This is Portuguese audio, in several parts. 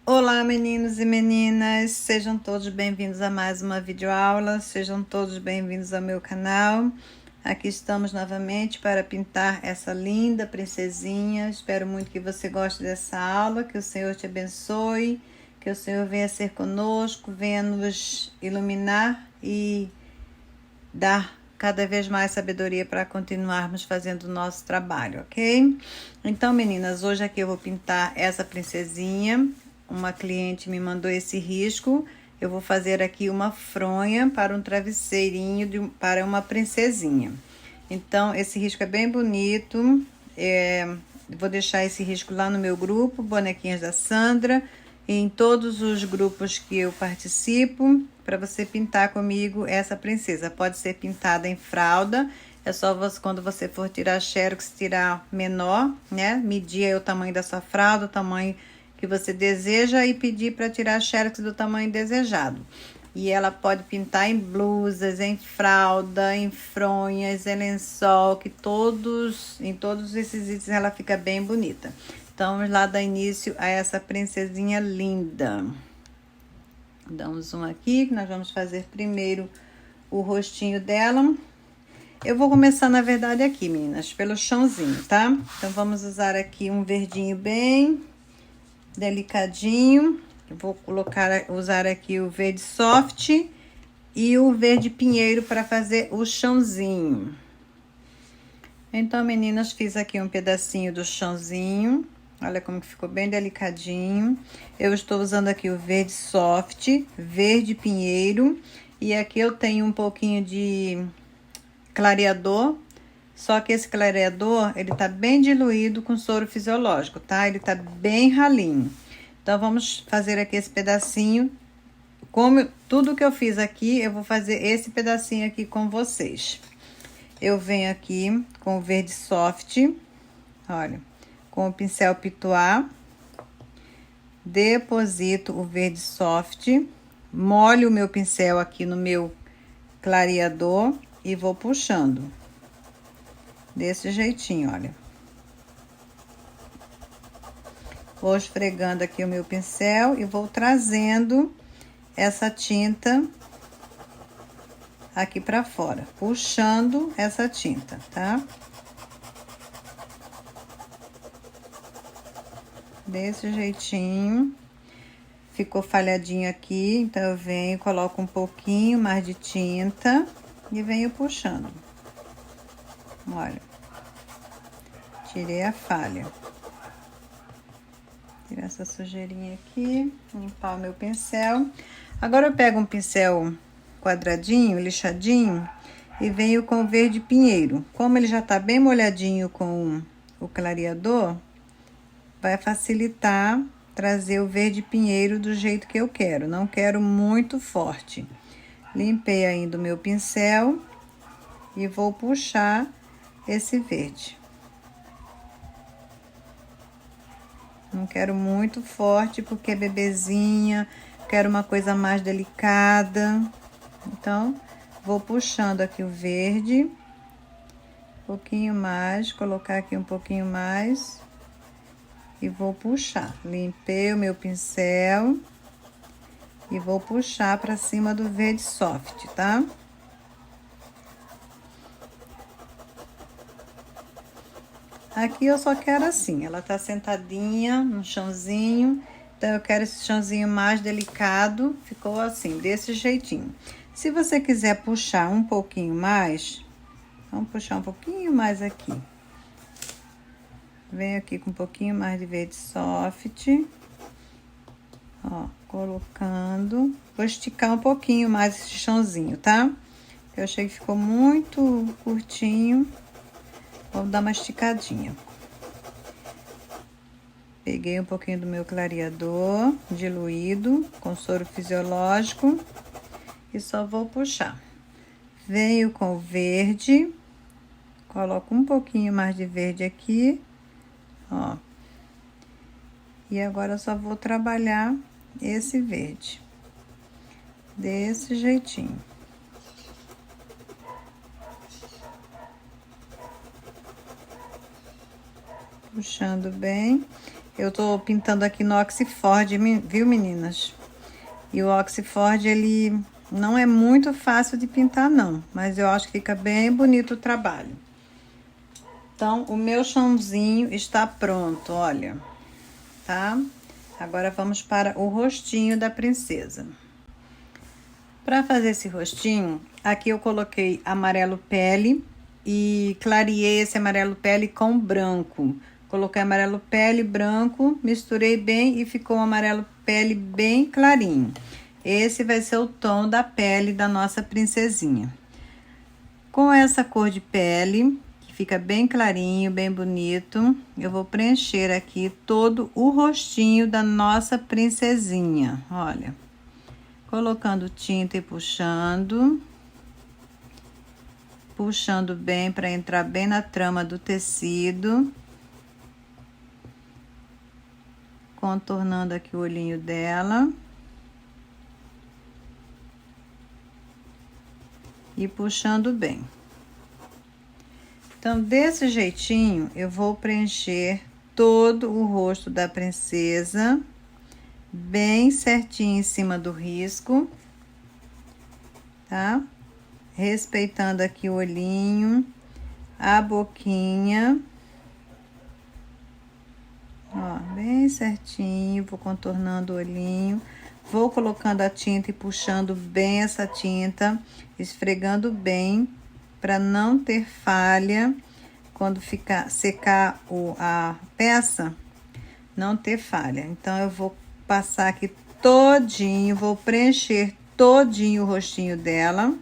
Olá, meninos e meninas, sejam todos bem-vindos a mais uma videoaula, sejam todos bem-vindos ao meu canal. Aqui estamos novamente para pintar essa linda princesinha. Espero muito que você goste dessa aula, que o Senhor te abençoe, que o Senhor venha ser conosco, venha nos iluminar e dar cada vez mais sabedoria para continuarmos fazendo o nosso trabalho, ok? Então, meninas, hoje aqui eu vou pintar essa princesinha. Uma cliente me mandou esse risco. Eu vou fazer aqui uma fronha para um travesseirinho para uma princesinha. Então, esse risco é bem bonito. Vou deixar esse risco lá no meu grupo, Bonequinhas da Sandra, e em todos os grupos que eu participo, para você pintar comigo essa princesa. Pode ser pintada em fralda, é só você, quando você for tirar xerox, tirar menor, né? Medir aí o tamanho da sua fralda, o tamanho que você deseja e pedir para tirar xerox do tamanho desejado. E ela pode pintar em blusas, em fralda, em fronhas, em lençol, que em todos esses itens ela fica bem bonita. Então, vamos lá dar início a essa princesinha linda. Dá um zoom aqui, que nós vamos fazer primeiro o rostinho dela. Eu vou começar, na verdade, aqui, meninas, pelo chãozinho, tá? Então, vamos usar aqui um verdinho bem delicadinho. Eu vou usar aqui o verde soft e o verde pinheiro para fazer o chãozinho. Então, meninas, fiz aqui um pedacinho do chãozinho. Olha como que ficou bem delicadinho. Eu estou usando aqui o verde soft, verde pinheiro. E aqui eu tenho um pouquinho de clareador. Só que esse clareador, ele tá bem diluído com soro fisiológico, tá? Ele tá bem ralinho. Então, vamos fazer aqui esse pedacinho. Como tudo que eu fiz aqui, eu vou fazer esse pedacinho aqui com vocês. Eu venho aqui com o verde soft, olha, com o pincel Pitois. Deposito o verde soft, molho o meu pincel aqui no meu clareador e vou puxando. Desse jeitinho, olha. Vou esfregando aqui o meu pincel e vou trazendo essa tinta aqui pra fora, puxando essa tinta, tá? Desse jeitinho. Ficou falhadinho aqui, então eu venho, coloco um pouquinho mais de tinta e venho puxando. Olha. Tirei a falha. Tirar essa sujeirinha aqui, limpar o meu pincel. Agora eu pego um pincel quadradinho, lixadinho, e venho com o verde pinheiro. Como ele já tá bem molhadinho com o clareador, vai facilitar trazer o verde pinheiro do jeito que eu quero. Não quero muito forte. Limpei ainda o meu pincel e vou puxar esse verde. Não quero muito forte, porque é bebezinha, quero uma coisa mais delicada. Então, vou puxando aqui o verde, um pouquinho mais, colocar aqui um pouquinho mais. E vou puxar. Limpei o meu pincel e vou puxar pra cima do verde soft, tá? Aqui eu só quero assim, ela tá sentadinha no chãozinho, então eu quero esse chãozinho mais delicado, ficou assim, desse jeitinho. Se você quiser puxar um pouquinho mais, vamos puxar um pouquinho mais aqui. Venho aqui com um pouquinho mais de verde soft, ó, colocando. Vou esticar um pouquinho mais esse chãozinho, tá? Eu achei que ficou muito curtinho. Vou dar uma esticadinha. Peguei um pouquinho do meu clareador diluído com soro fisiológico e só vou puxar. Venho com o verde, coloco um pouquinho mais de verde aqui, ó. E agora eu só vou trabalhar esse verde. Desse jeitinho. Puxando bem. Eu tô pintando aqui no Oxford, viu, meninas? E o Oxford, ele não é muito fácil de pintar, não. Mas eu acho que fica bem bonito o trabalho. Então, o meu chãozinho está pronto, olha. Tá? Agora vamos para o rostinho da princesa. Para fazer esse rostinho, aqui eu coloquei amarelo pele e clareei esse amarelo pele com branco. Coloquei amarelo pele, branco, misturei bem e ficou um amarelo pele bem clarinho. Esse vai ser o tom da pele da nossa princesinha. Com essa cor de pele, que fica bem clarinho, bem bonito, eu vou preencher aqui todo o rostinho da nossa princesinha, olha. Colocando tinta e puxando bem para entrar bem na trama do tecido. Contornando aqui o olhinho dela. E puxando bem. Então, desse jeitinho, eu vou preencher todo o rosto da princesa, bem certinho em cima do risco, tá? Respeitando aqui o olhinho, a boquinha. Ó, bem certinho, vou contornando o olhinho. Vou colocando a tinta e puxando bem essa tinta, esfregando bem, para não ter falha. Quando secar a peça, não ter falha. Então, eu vou passar aqui todinho, vou preencher todinho o rostinho dela.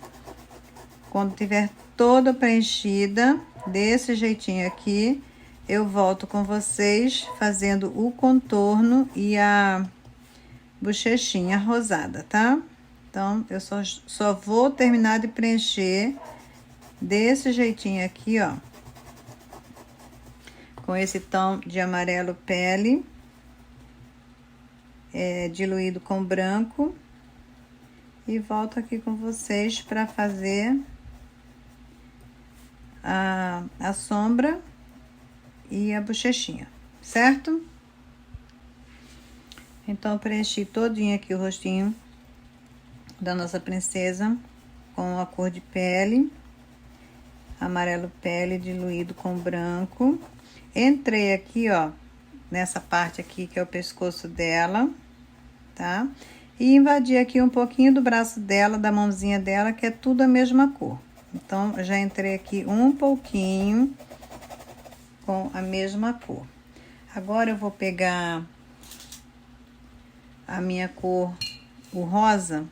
Quando tiver toda preenchida, desse jeitinho aqui, eu volto com vocês fazendo o contorno e a bochechinha rosada, tá? Então, eu só vou terminar de preencher desse jeitinho aqui, ó. Com esse tom de amarelo pele, diluído com branco. E volto aqui com vocês para fazer a sombra e a bochechinha, certo? Então, preenchi todinho aqui o rostinho da nossa princesa com a cor de pele, amarelo pele diluído com branco. Entrei aqui, ó, nessa parte aqui que é o pescoço dela, tá? E invadi aqui um pouquinho do braço dela, da mãozinha dela, que é tudo a mesma cor. Então, já entrei aqui um pouquinho com a mesma cor. Agora, eu vou pegar a minha cor, o rosa.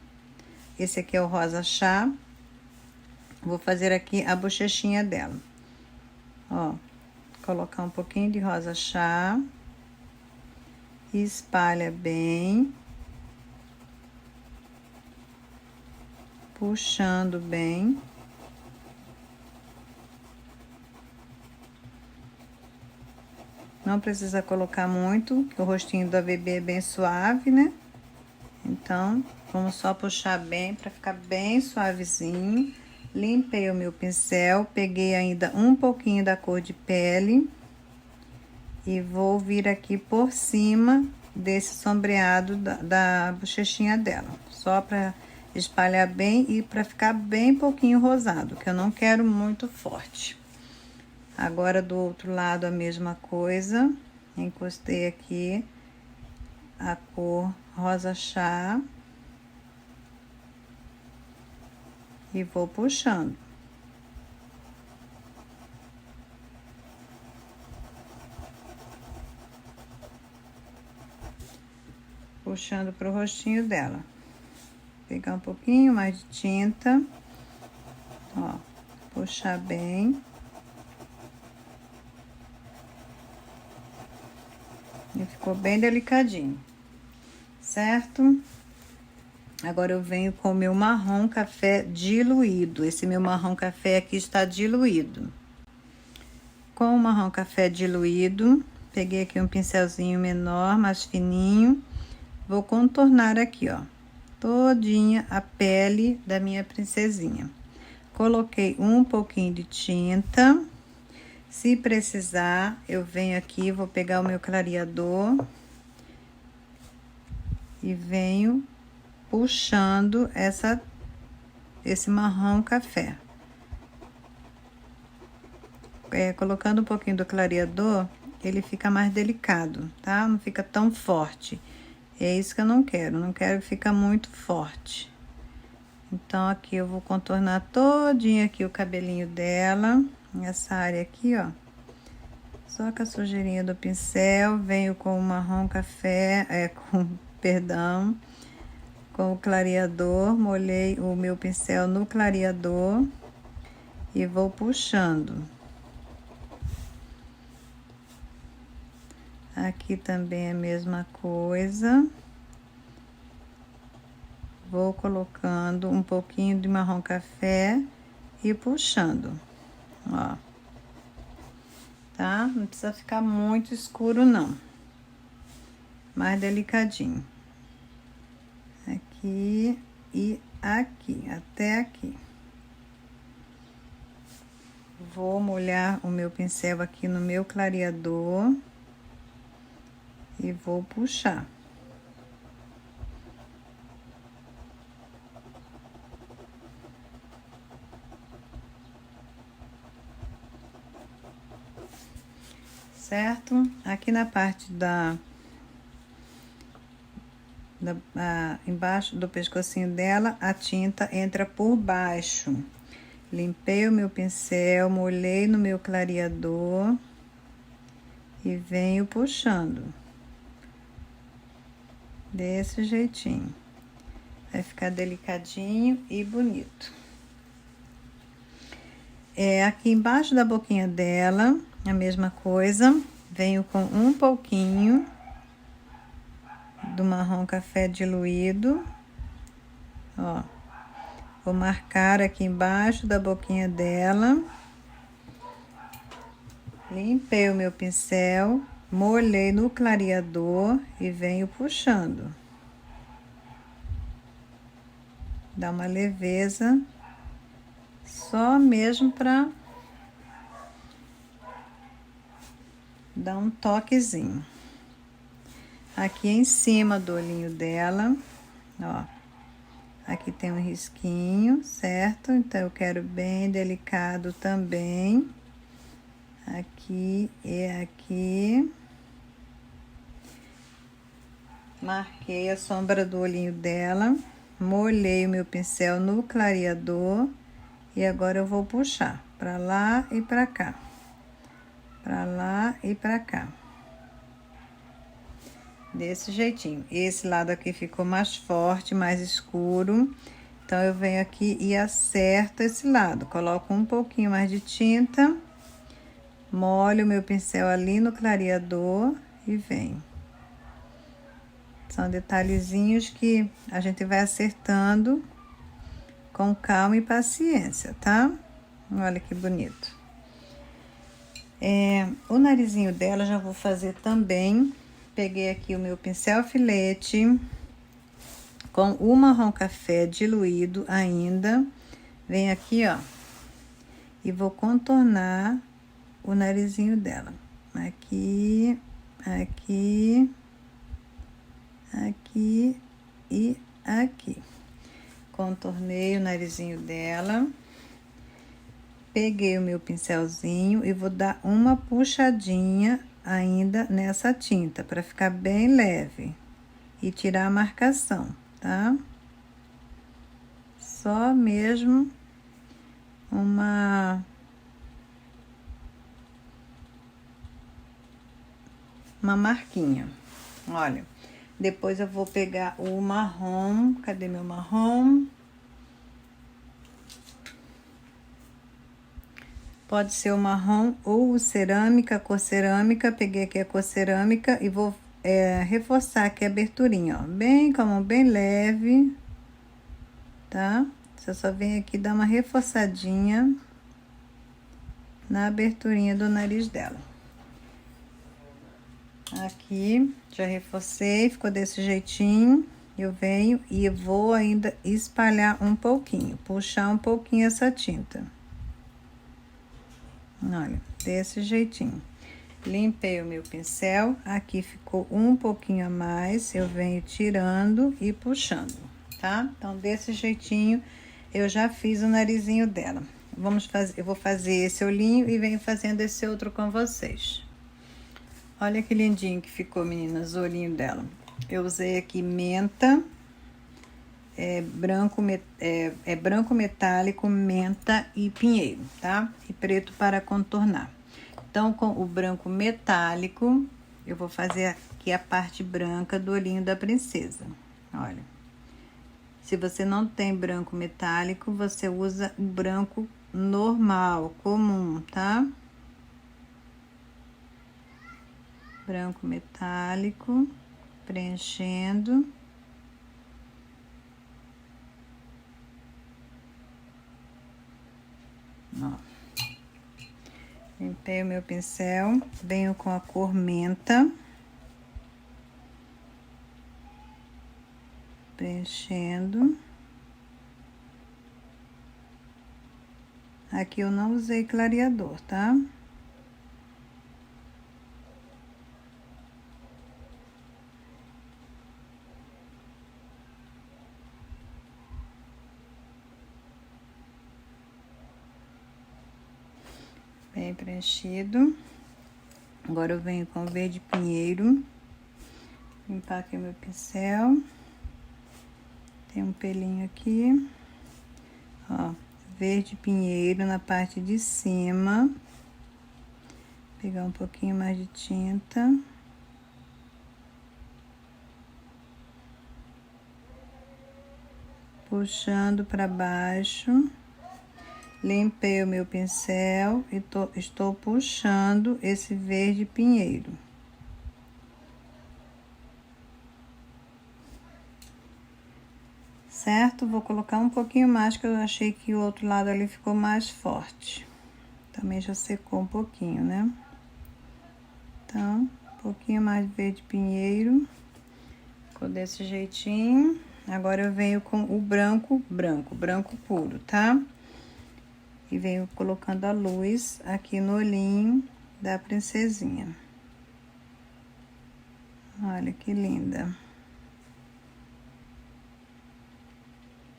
Esse aqui é o rosa chá. Vou fazer aqui a bochechinha dela. Ó, colocar um pouquinho de rosa chá. Espalha bem. Puxando bem. Não precisa colocar muito, porque o rostinho da bebê é bem suave, né? Então, vamos só puxar bem, para ficar bem suavezinho. Limpei o meu pincel, peguei ainda um pouquinho da cor de pele. E vou vir aqui por cima desse sombreado da bochechinha dela. Só para espalhar bem e para ficar bem pouquinho rosado, que eu não quero muito forte. Agora, do outro lado, a mesma coisa. Encostei aqui a cor rosa chá. E vou puxando. Puxando pro rostinho dela. Pegar um pouquinho mais de tinta. Ó, puxar bem. E ficou bem delicadinho, certo? Agora eu venho com o meu marrom café diluído. Esse meu marrom café aqui está diluído. Com o marrom café diluído, peguei aqui um pincelzinho menor, mais fininho. Vou contornar aqui, ó, todinha a pele da minha princesinha. Coloquei um pouquinho de tinta. Se precisar, eu venho aqui, vou pegar o meu clareador e venho puxando esse marrom café. Colocando um pouquinho do clareador, ele fica mais delicado, tá? Não fica tão forte. É isso que eu não quero que fique muito forte. Então, aqui eu vou contornar todinho aqui o cabelinho dela, nessa área aqui, ó. Só com a sujeirinha do pincel, venho com o marrom café, perdão, com o clareador, molhei o meu pincel no clareador e vou puxando. Aqui também é a mesma coisa. Vou colocando um pouquinho de marrom café e puxando, ó. Tá? Não precisa ficar muito escuro, não. Mais delicadinho. Aqui e aqui, até aqui. Vou molhar o meu pincel aqui no meu clareador e vou puxar. Certo? Aqui na parte embaixo do pescocinho dela, a tinta entra por baixo. Limpei o meu pincel, molhei no meu clareador e venho puxando. Desse jeitinho. Vai ficar delicadinho e bonito. Aqui embaixo da boquinha dela, a mesma coisa. Venho com um pouquinho do marrom café diluído, ó. Vou marcar aqui embaixo da boquinha dela. Limpei o meu pincel, molhei no clareador e venho puxando. Dá uma leveza, só mesmo para dar um toquezinho. Aqui em cima do olhinho dela, ó. Aqui tem um risquinho, certo? Então, eu quero bem delicado também. Aqui e aqui. Marquei a sombra do olhinho dela. Molhei o meu pincel no clareador. E agora eu vou puxar pra lá e pra cá. Pra lá e pra cá. Desse jeitinho. Esse lado aqui ficou mais forte, mais escuro. Então, eu venho aqui e acerto esse lado. Coloco um pouquinho mais de tinta. Molho o meu pincel ali no clareador e venho. São detalhezinhos que a gente vai acertando com calma e paciência, tá? Olha que bonito. O narizinho dela já vou fazer também. Peguei aqui o meu pincel alfinete com o marrom café diluído ainda. Venho aqui, ó, e vou contornar o narizinho dela. Aqui, aqui, aqui e aqui. Contornei o narizinho dela. Peguei o meu pincelzinho e vou dar uma puxadinha ainda nessa tinta, para ficar bem leve e tirar a marcação, tá? Só mesmo uma marquinha. Olha, depois eu vou pegar o marrom. Cadê meu marrom? Pode ser o marrom ou o cerâmica, cor cerâmica. Peguei aqui a cor cerâmica e vou reforçar aqui a aberturinha, ó. Bem leve, tá? Você só vem aqui dar uma reforçadinha na aberturinha do nariz dela. Aqui, já reforcei, ficou desse jeitinho. Eu venho e vou ainda espalhar um pouquinho, puxar um pouquinho essa tinta. Olha, desse jeitinho. Limpei o meu pincel, aqui ficou um pouquinho a mais, eu venho tirando e puxando, tá? Então, desse jeitinho, eu já fiz o narizinho dela. Eu vou fazer esse olhinho e venho fazendo esse outro com vocês. Olha que lindinho que ficou, meninas, o olhinho dela. Eu usei aqui menta, branco metálico, menta e pinheiro, tá? E preto para contornar. Então, com o branco metálico, eu vou fazer aqui a parte branca do olhinho da princesa. Olha. Se você não tem branco metálico, você usa o branco normal, comum, tá? Branco metálico, preenchendo. Ó. Limpei o meu pincel, venho com a cor menta. Preenchendo. Aqui eu não usei clareador, tá? Bem preenchido. Agora eu venho com o verde pinheiro. Limpar aqui o meu pincel. Tem um pelinho aqui. Ó, verde pinheiro na parte de cima. Pegar um pouquinho mais de tinta. Puxando para baixo. Limpei o meu pincel e estou puxando esse verde pinheiro. Certo? Vou colocar um pouquinho mais, que eu achei que o outro lado ali ficou mais forte. Também já secou um pouquinho, né? Então, um pouquinho mais de verde pinheiro. Ficou desse jeitinho. Agora eu venho com o branco puro, tá? E venho colocando a luz aqui no olhinho da princesinha. Olha que linda.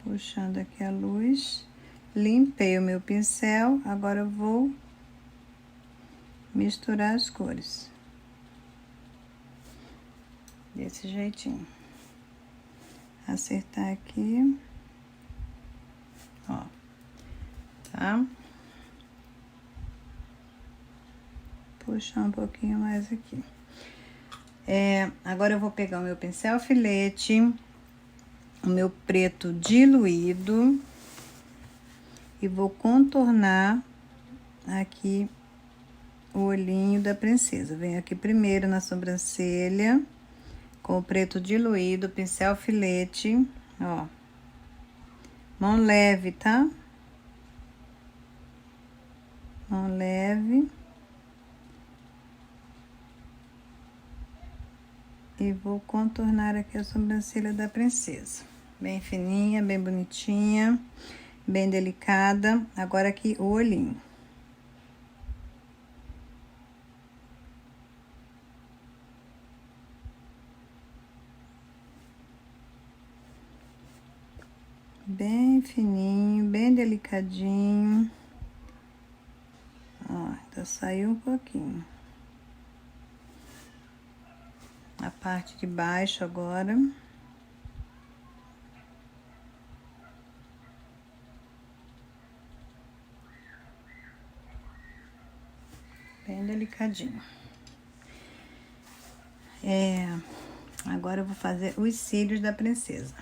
Puxando aqui a luz. Limpei o meu pincel, agora eu vou misturar as cores. Desse jeitinho. Acertar aqui. Ó. Tá? Puxar um pouquinho mais aqui. Agora eu vou pegar o meu pincel filete, o meu preto diluído e vou contornar aqui o olhinho da princesa. Venho aqui primeiro na sobrancelha, com o preto diluído, pincel filete, ó. Mão leve, tá? Mão leve. E vou contornar aqui a sobrancelha da princesa. Bem fininha, bem bonitinha, bem delicada. Agora aqui o olhinho. Bem fininho, bem delicadinho. Ó, ainda saiu um pouquinho. A parte de baixo agora. Bem delicadinho. Agora eu vou fazer os cílios da princesa.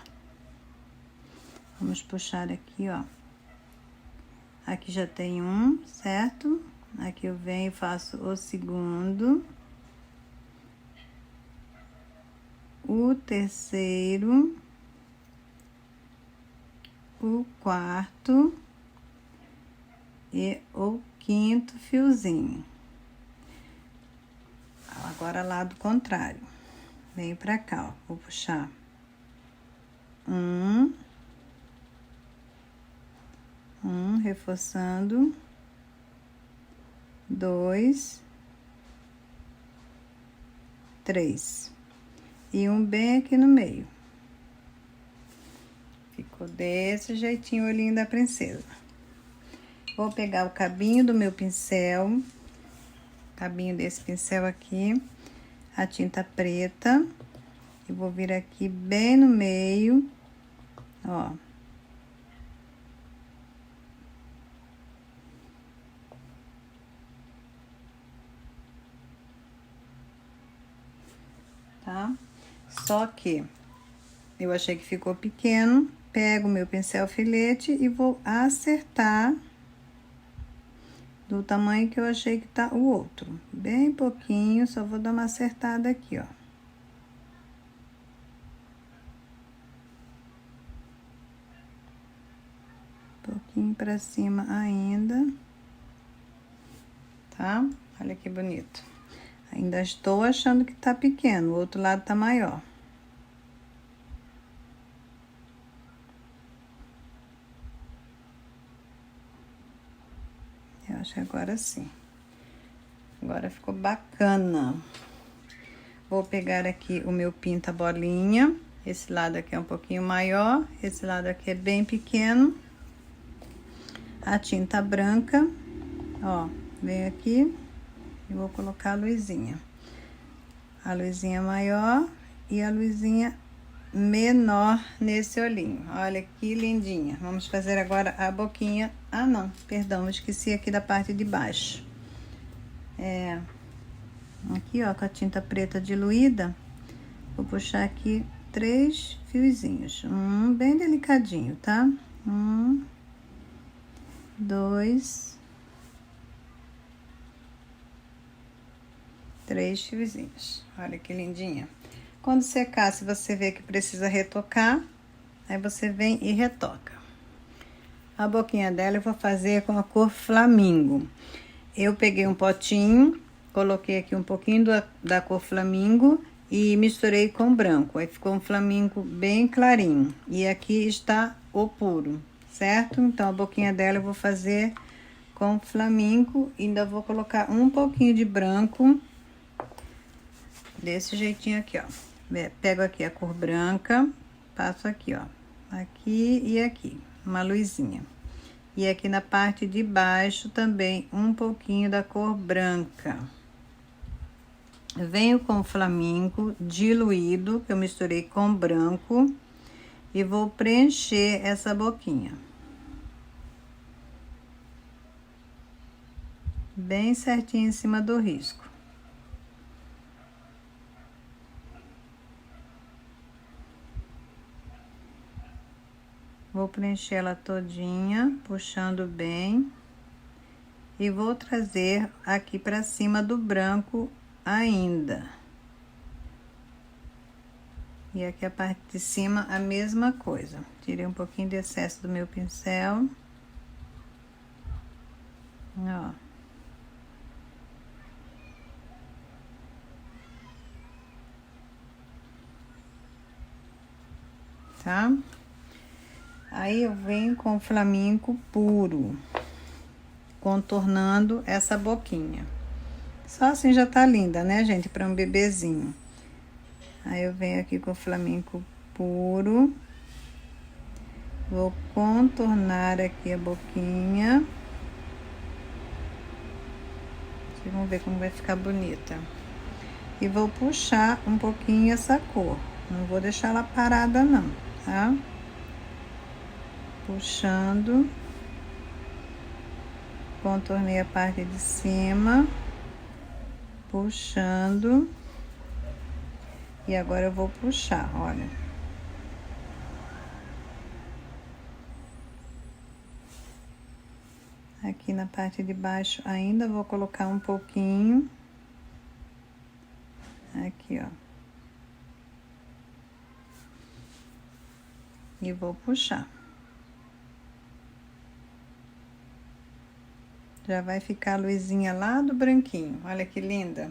Vamos puxar aqui, ó. Aqui já tem um, certo? Aqui eu venho e faço o segundo. O terceiro. O quarto. E o quinto fiozinho. Agora, lado contrário. Venho pra cá, ó. Vou puxar. Reforçando. 2, 3. E um bem aqui no meio. Ficou desse jeitinho o olhinho da princesa. Vou pegar o cabinho do meu pincel, cabinho desse pincel aqui, a tinta preta, e vou vir aqui bem no meio, ó. Tá? Só que eu achei que ficou pequeno, pego o meu pincel filete e vou acertar do tamanho que eu achei que tá o outro. Bem pouquinho, só vou dar uma acertada aqui, ó. Pouquinho pra cima ainda. Tá? Olha que bonito. Ainda estou achando que tá pequeno, o outro lado tá maior. Eu acho que agora sim. Agora ficou bacana. Vou pegar aqui o meu pinta bolinha. Esse lado aqui é um pouquinho maior, esse lado aqui é bem pequeno. A tinta branca, ó, vem aqui e vou colocar a luzinha. A luzinha maior e a luzinha menor nesse olhinho. Olha que lindinha. Vamos fazer agora a boquinha. Ah, não, perdão, eu esqueci aqui da parte de baixo. Aqui, ó, com a tinta preta diluída, vou puxar aqui 3 fiozinhos. Bem delicadinho, tá? 2, 3 fiozinhos. Olha que lindinha. Quando secar, se você vê que precisa retocar, aí você vem e retoca. A boquinha dela eu vou fazer com a cor flamingo. Eu peguei um potinho, coloquei aqui um pouquinho da cor flamingo e misturei com branco. Aí ficou um flamingo bem clarinho. E aqui está o puro, certo? Então, a boquinha dela eu vou fazer com flamingo. Ainda vou colocar um pouquinho de branco. Desse jeitinho aqui, ó. Pego aqui a cor branca, passo aqui, ó. Aqui e aqui, uma luzinha. E aqui na parte de baixo também um pouquinho da cor branca. Venho com o flamingo diluído, que eu misturei com branco. E vou preencher essa boquinha. Bem certinho em cima do risco. Vou preencher ela todinha, puxando bem. E vou trazer aqui pra cima do branco ainda. E aqui a parte de cima a mesma coisa. Tirei um pouquinho de excesso do meu pincel. Ó. Tá? Aí eu venho com o flamingo puro, contornando essa boquinha. Só assim já tá linda, né, gente? Para um bebezinho. Aí eu venho aqui com o flamingo puro. Vou contornar aqui a boquinha. Vocês vão ver como vai ficar bonita. E vou puxar um pouquinho essa cor. Não vou deixar ela parada não, tá? Puxando. Contornei a parte de cima. Puxando. E agora eu vou puxar, olha. Aqui na parte de baixo ainda vou colocar um pouquinho. Aqui, ó. E vou puxar. Já vai ficar a luzinha lá do branquinho. Olha que linda.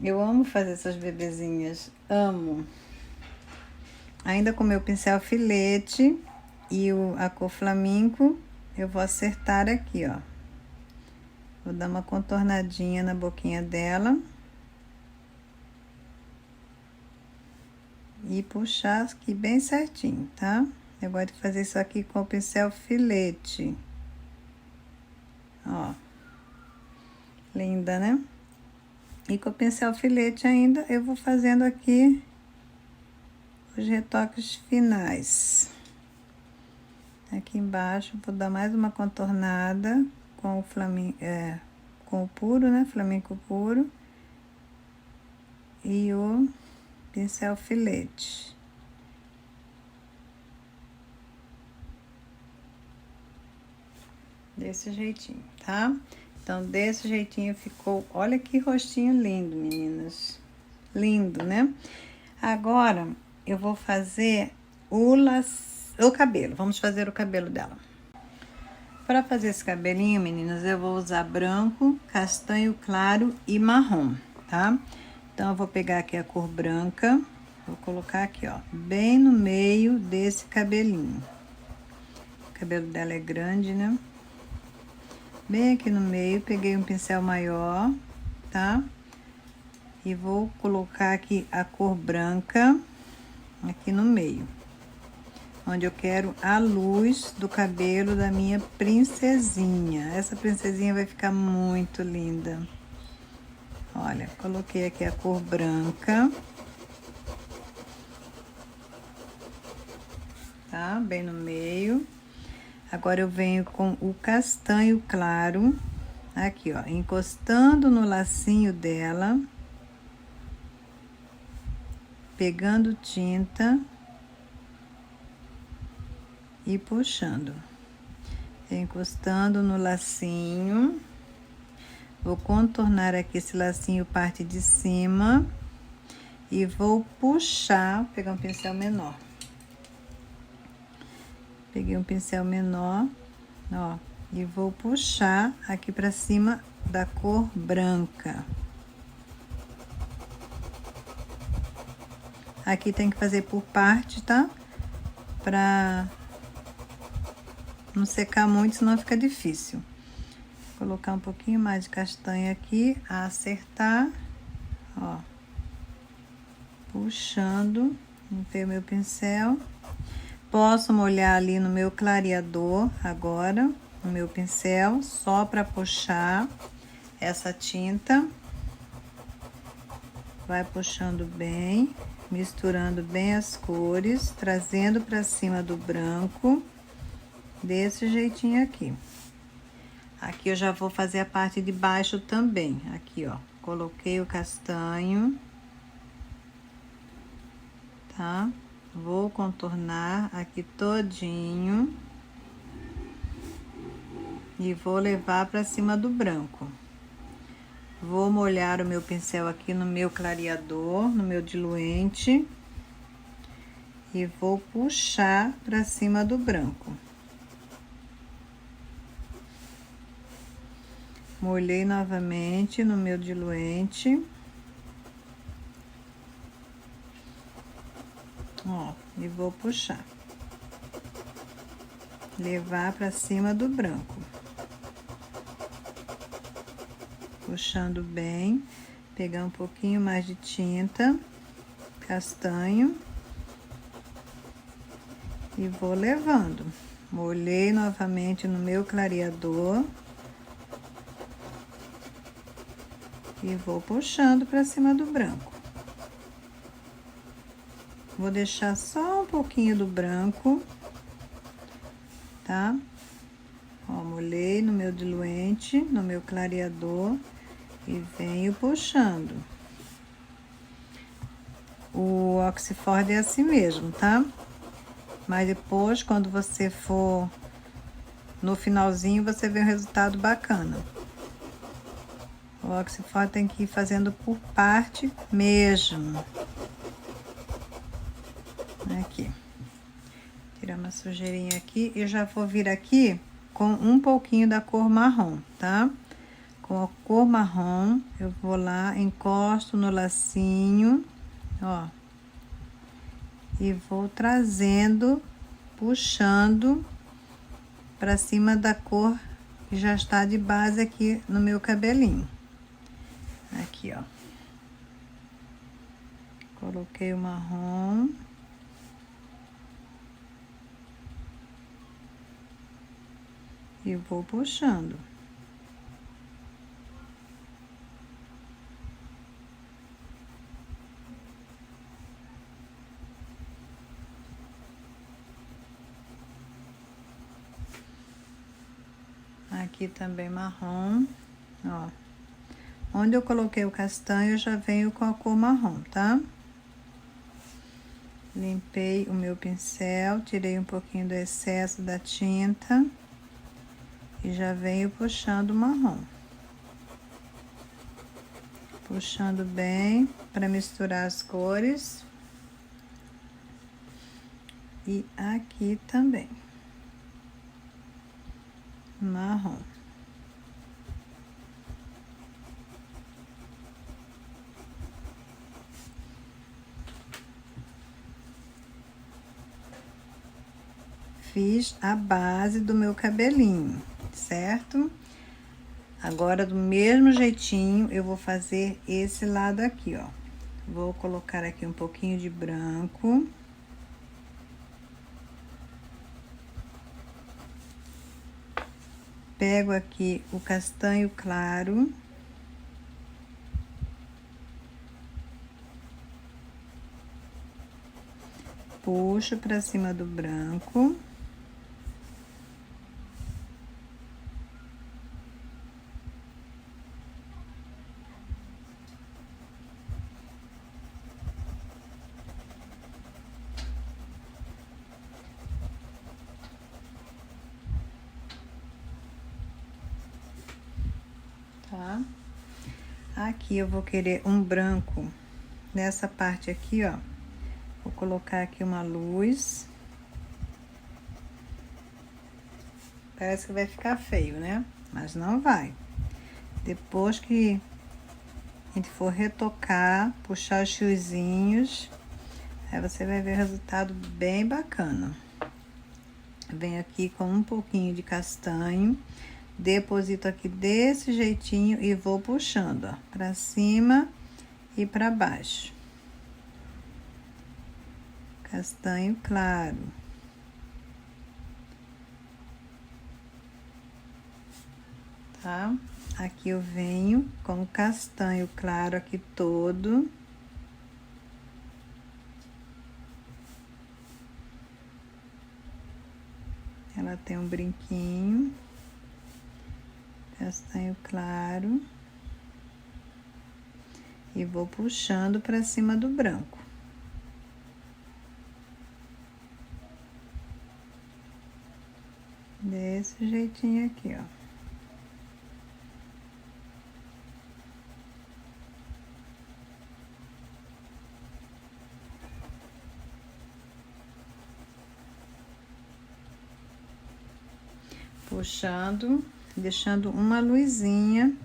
Eu amo fazer essas bebezinhas. Amo. Ainda com meu pincel filete e a cor flamingo, eu vou acertar aqui, ó. Vou dar uma contornadinha na boquinha dela. E puxar aqui bem certinho, tá? Eu gosto de fazer isso aqui com o pincel filete. Ó. Linda, né? E com o pincel filete ainda, eu vou fazendo aqui os retoques finais. Aqui embaixo, vou dar mais uma contornada com o flamenco, com o puro, né? Flamenco puro. E o pincel filete. Desse jeitinho, tá? Então, desse jeitinho ficou... Olha que rostinho lindo, meninas. Lindo, né? Agora, eu vou fazer o cabelo. Vamos fazer o cabelo dela. Para fazer esse cabelinho, meninas, eu vou usar branco, castanho claro e marrom, tá? Então, eu vou pegar aqui a cor branca. Vou colocar aqui, ó, bem no meio desse cabelinho. O cabelo dela é grande, né? Bem aqui no meio, peguei um pincel maior, tá? E vou colocar aqui a cor branca aqui no meio, onde eu quero a luz do cabelo da minha princesinha. Essa princesinha vai ficar muito linda. Olha, coloquei aqui a cor branca, tá? Bem no meio. Agora, eu venho com o castanho claro, aqui, ó, encostando no lacinho dela, pegando tinta e puxando. Encostando no lacinho, vou contornar aqui esse lacinho, parte de cima, e vou puxar, vou pegar um pincel menor. Peguei um pincel menor, ó, e vou puxar aqui pra cima da cor branca. Aqui tem que fazer por parte, tá? Pra não secar muito, senão fica difícil. Vou colocar um pouquinho mais de castanha aqui, acertar, ó. Puxando, limpei o meu pincel. Posso molhar ali no meu clareador agora, no meu pincel, só para puxar essa tinta. Vai puxando bem, misturando bem as cores, trazendo para cima do branco, desse jeitinho aqui. Aqui eu já vou fazer a parte de baixo também. Aqui, ó, coloquei o castanho, tá? Vou contornar aqui todinho e vou levar para cima do branco. Vou molhar o meu pincel aqui no meu clareador, no meu diluente, e vou puxar para cima do branco. Molhei novamente no meu diluente. Ó, e vou puxar. Levar pra cima do branco. Puxando bem. Pegar um pouquinho mais de tinta. Castanho. E vou levando. Molhei novamente no meu clareador. E vou puxando pra cima do branco. Vou deixar só um pouquinho do branco, tá? Ó, molhei no meu diluente, no meu clareador e venho puxando. O Oxford é assim mesmo, tá? Mas depois, quando você for no finalzinho, você vê um resultado bacana. O Oxford tem que ir fazendo por parte mesmo. Aqui. Tirar uma sujeirinha aqui e já vou vir aqui com um pouquinho da cor marrom, tá? Com a cor marrom, eu vou lá, encosto no lacinho, ó. E vou trazendo, puxando pra cima da cor que já está de base aqui no meu cabelinho. Aqui, ó. Coloquei o marrom. E vou puxando. Aqui também marrom, ó. Onde eu coloquei o castanho, eu já venho com a cor marrom, tá? Limpei o meu pincel, tirei um pouquinho do excesso da tinta. E já venho puxando o marrom. Puxando bem, para misturar as cores. E aqui também. Marrom. Fiz a base do meu cabelinho, certo? Agora, do mesmo jeitinho, eu vou fazer esse lado aqui, ó. Vou colocar aqui um pouquinho de branco. Pego aqui o castanho claro. Puxo pra cima do branco. Tá? Aqui eu vou querer um branco nessa parte aqui, ó. Vou colocar aqui uma luz. Parece que vai ficar feio, né? Mas não vai. Depois que a gente for retocar, puxar os fiozinhos, aí você vai ver o resultado bem bacana. Venho aqui com um pouquinho de castanho. Deposito aqui desse jeitinho e vou puxando, ó, pra cima e pra baixo. Castanho claro. Tá? Aqui eu venho com o castanho claro aqui todo. Ela tem um brinquinho. Castanho claro. E vou puxando pra cima do branco. Desse jeitinho aqui, ó. Puxando, deixando uma luzinha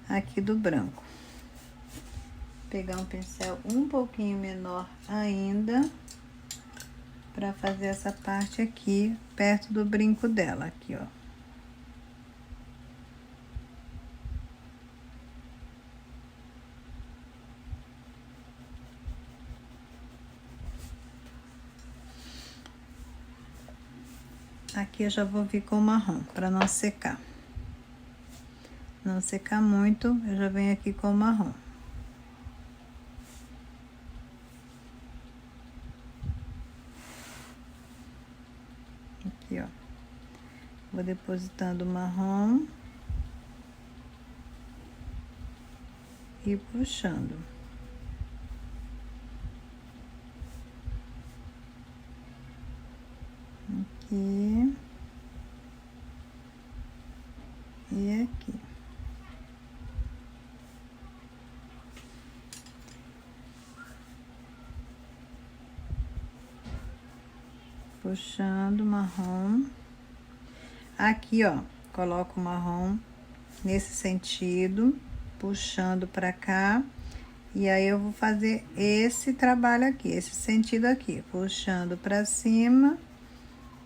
aqui do branco. Pegar um pincel um pouquinho menor ainda, para fazer essa parte aqui, perto do brinco dela, aqui, ó. Aqui eu já vou vir com o marrom, para não secar. Não secar muito, eu já venho aqui com o marrom. Aqui, ó. Vou depositando o marrom. E puxando. Aqui. E aqui. Puxando o marrom. Aqui, ó, coloco o marrom nesse sentido, puxando pra cá. E aí, eu vou fazer esse trabalho aqui, esse sentido aqui, puxando pra cima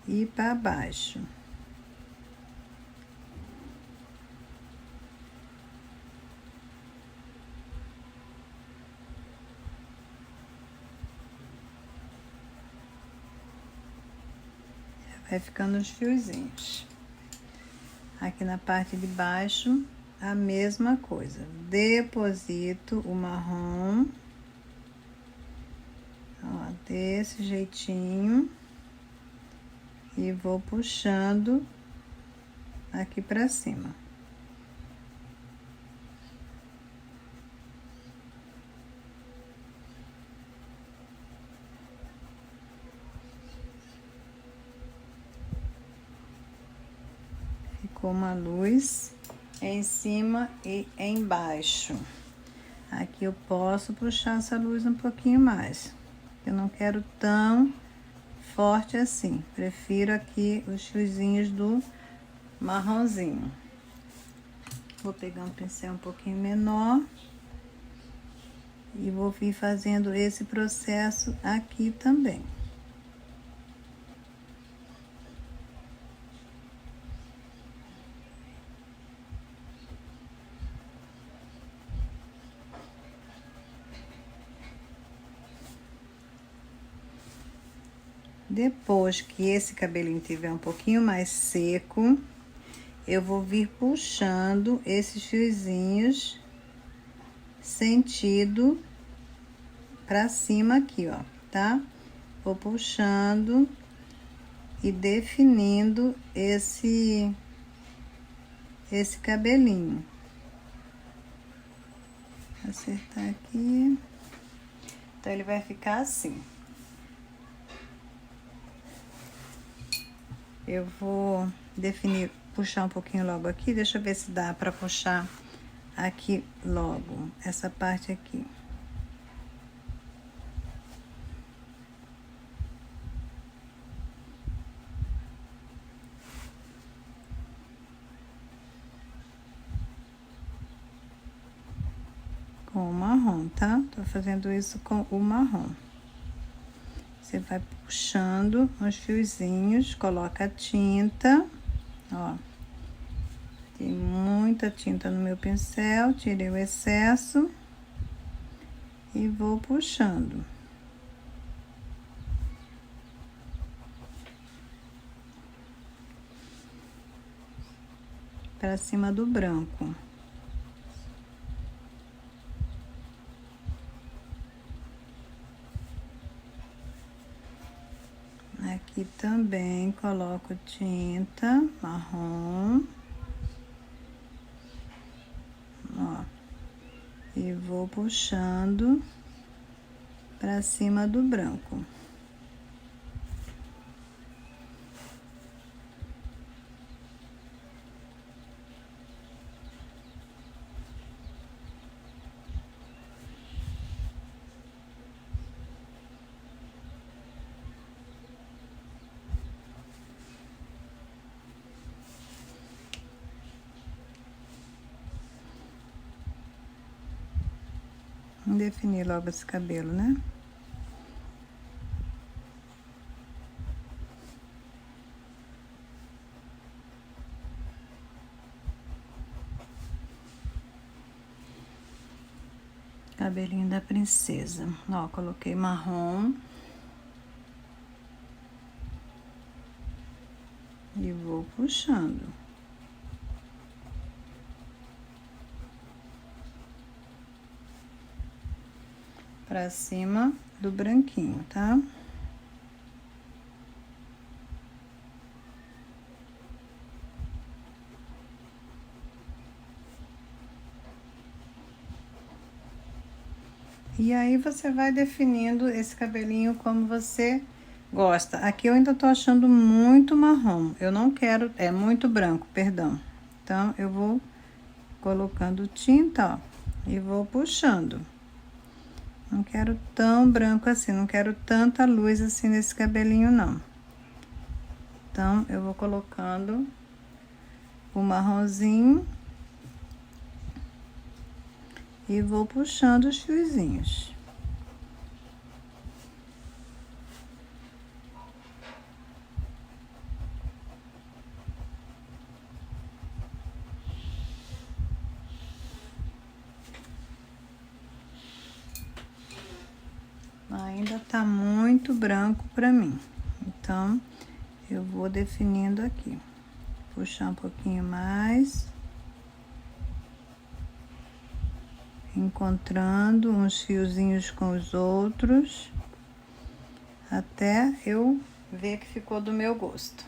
e pra baixo. vai ficando os fiozinhos. Aqui na parte de baixo, a mesma coisa. Deposito o marrom, ó, desse jeitinho, e vou puxando aqui pra cima. Ficou uma luz em cima e embaixo. Aqui eu posso puxar essa luz um pouquinho mais. Eu não quero tão forte assim. Prefiro aqui os fiozinhos do marronzinho. Vou pegar um pincel um pouquinho menor e vou vir fazendo esse processo aqui também. Depois que esse cabelinho tiver um pouquinho mais seco, eu vou vir puxando esses fiozinhos sentido pra cima aqui, ó, tá? Vou puxando e definindo esse cabelinho. Acertar aqui. Então, ele vai ficar assim. Eu vou definir, puxar um pouquinho logo aqui. Deixa eu ver se dá pra puxar aqui logo, essa parte aqui. Com o marrom, tá? Tô fazendo isso com o marrom. Você vai puxando os fiozinhos, coloca a tinta, ó. Tem muita tinta no meu pincel, tirei o excesso e vou puxando. Pra cima do branco. Aqui também coloco tinta marrom, ó, e vou puxando pra cima do branco. Vamos definir logo esse cabelo, né? Cabelinho da princesa. Ó, coloquei marrom. E vou puxando. Pra cima do branquinho, tá? E aí, você vai definindo esse cabelinho como você gosta. Aqui eu ainda tô achando muito marrom. Eu não quero, é muito branco, perdão. Então, eu vou colocando tinta, ó, e vou puxando. Não quero tão branco assim, não quero tanta luz assim nesse cabelinho, não. Então, eu vou colocando o marronzinho e vou puxando os fiozinhos. Ainda tá muito branco pra mim. Então, eu vou definindo aqui. Puxar um pouquinho mais. Encontrando uns fiozinhos com os outros. Até eu ver que ficou do meu gosto.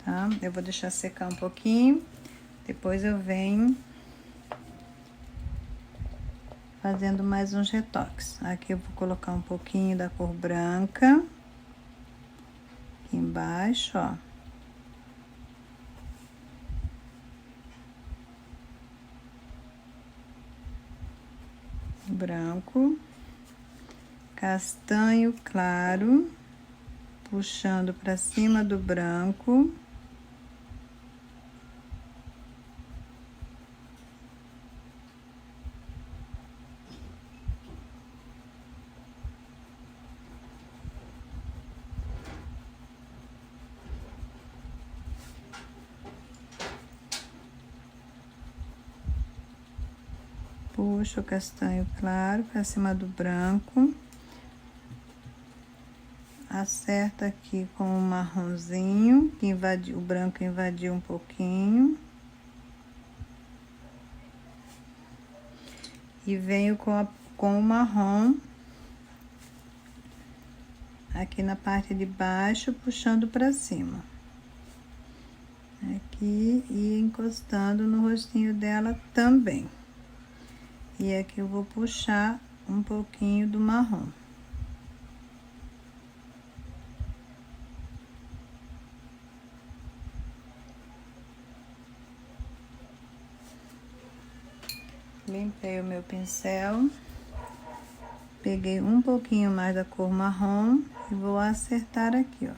Tá? Eu vou deixar secar um pouquinho. Depois eu venho fazendo mais uns retoques. Aqui eu vou colocar um pouquinho da cor branca. Aqui embaixo, ó. Branco. Castanho claro. Puxando pra cima do branco. Puxo o castanho claro para cima do branco. Acerta aqui com o marronzinho, que invadiu, o branco invadiu um pouquinho. E venho com o marrom aqui na parte de baixo, puxando para cima. Aqui e encostando no rostinho dela também. E aqui eu vou puxar um pouquinho do marrom. Limpei o meu pincel. Peguei um pouquinho mais da cor marrom e vou acertar aqui, ó.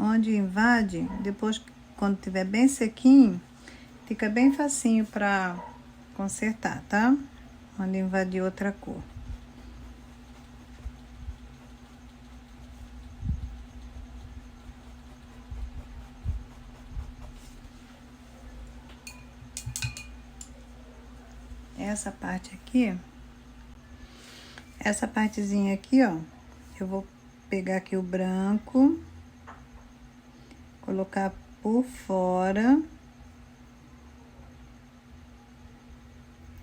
Onde invade, depois, quando tiver bem sequinho, fica bem facinho pra consertar, tá? Onde invadir outra cor. Essa parte aqui, essa partezinha aqui, ó, eu vou pegar aqui o branco, colocar por fora,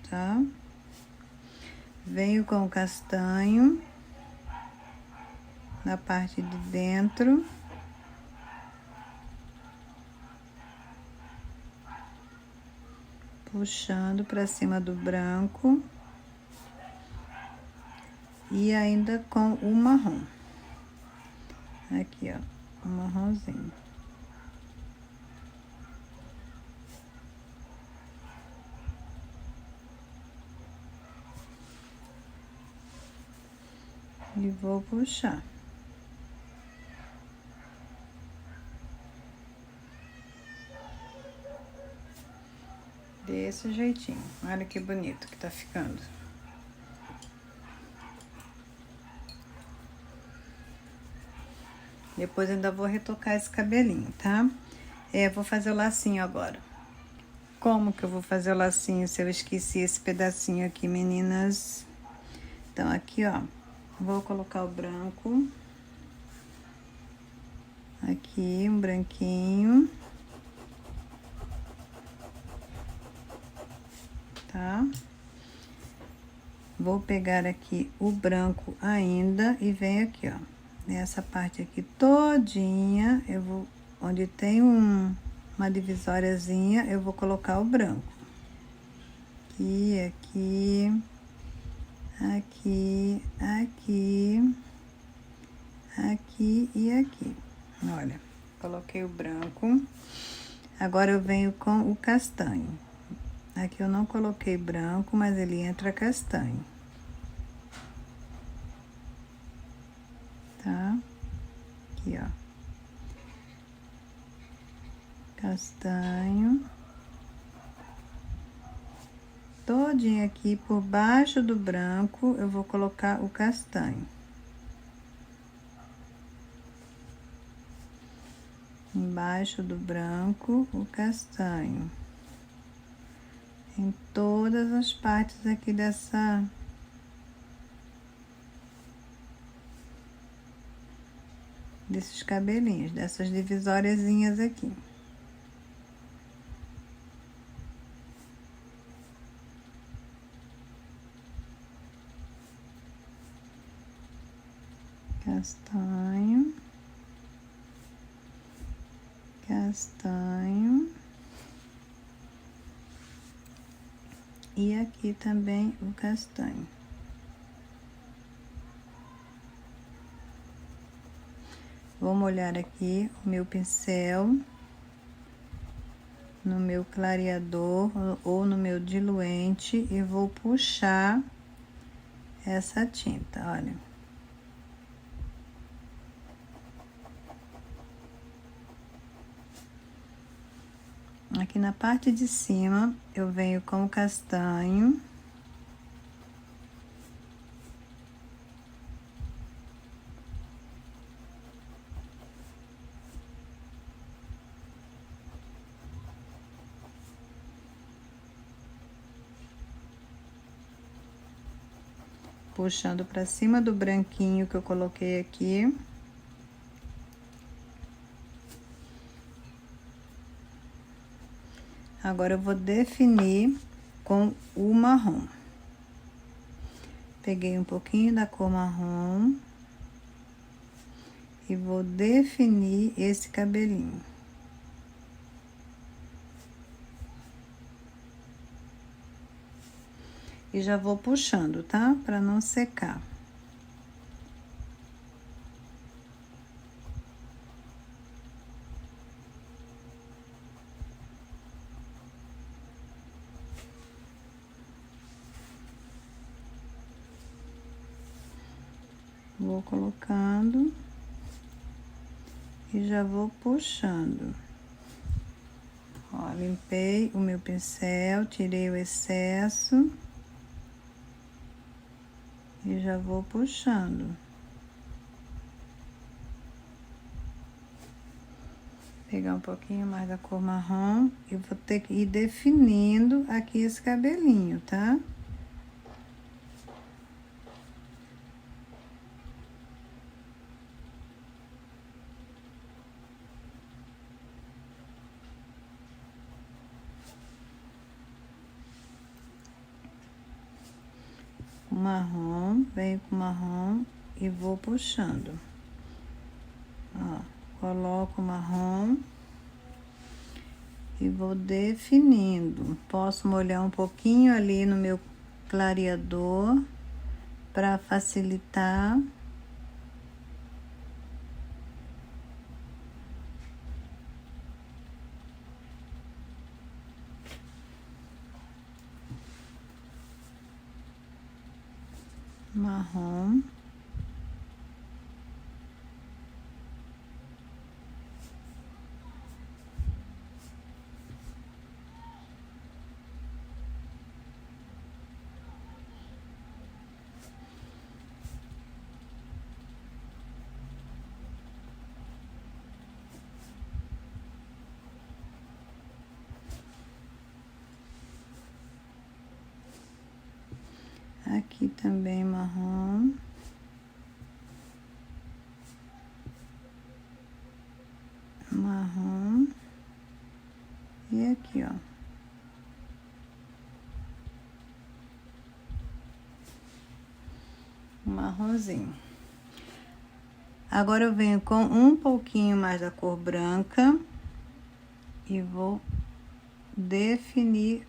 tá? Venho com o castanho na parte de dentro. Puxando para cima do branco. E ainda com o marrom. Aqui, ó, o marronzinho. E vou puxar. Desse jeitinho. Olha que bonito que tá ficando. Depois ainda vou retocar esse cabelinho, tá? Vou fazer o lacinho agora. Como que eu vou fazer o lacinho se eu esqueci esse pedacinho aqui, meninas? Então, aqui, ó, vou colocar o branco. Aqui, um branquinho. Tá? Vou pegar aqui o branco ainda e venho aqui, ó. Nessa parte aqui todinha, eu vou, onde tem uma divisóriazinha, eu vou colocar o branco. Aqui, aqui, aqui, aqui, aqui e aqui. Olha, coloquei o branco. Agora eu venho com o castanho. Aqui eu não coloquei branco, mas ele entra castanho. Tá? Aqui, ó. Castanho. Todinho aqui por baixo do branco, eu vou colocar o castanho. Embaixo do branco, o castanho. Em todas as partes aqui dessa desses cabelinhos, dessas divisóriazinhas aqui. Castanho, castanho, e aqui também o castanho. Vou molhar aqui o meu pincel no meu clareador ou no meu diluente e vou puxar essa tinta, olha. Aqui na parte de cima, eu venho com o castanho. Puxando pra cima do branquinho que eu coloquei aqui. Agora eu vou definir com o marrom. Peguei um pouquinho da cor marrom e vou definir esse cabelinho. E já vou puxando, tá? Pra não secar. Vou colocando e já vou puxando. Ó, limpei o meu pincel, tirei o excesso e já vou puxando. Pegar um pouquinho mais da cor marrom e vou ter que ir definindo aqui esse cabelinho, tá? O marrom, venho com o marrom e vou puxando. Ó, coloco o marrom e vou definindo. Posso molhar um pouquinho ali no meu clareador para facilitar. Marrom. Aqui também marrom. Marrom. E aqui, ó. Marronzinho. Agora eu venho com um pouquinho mais da cor branca e vou definir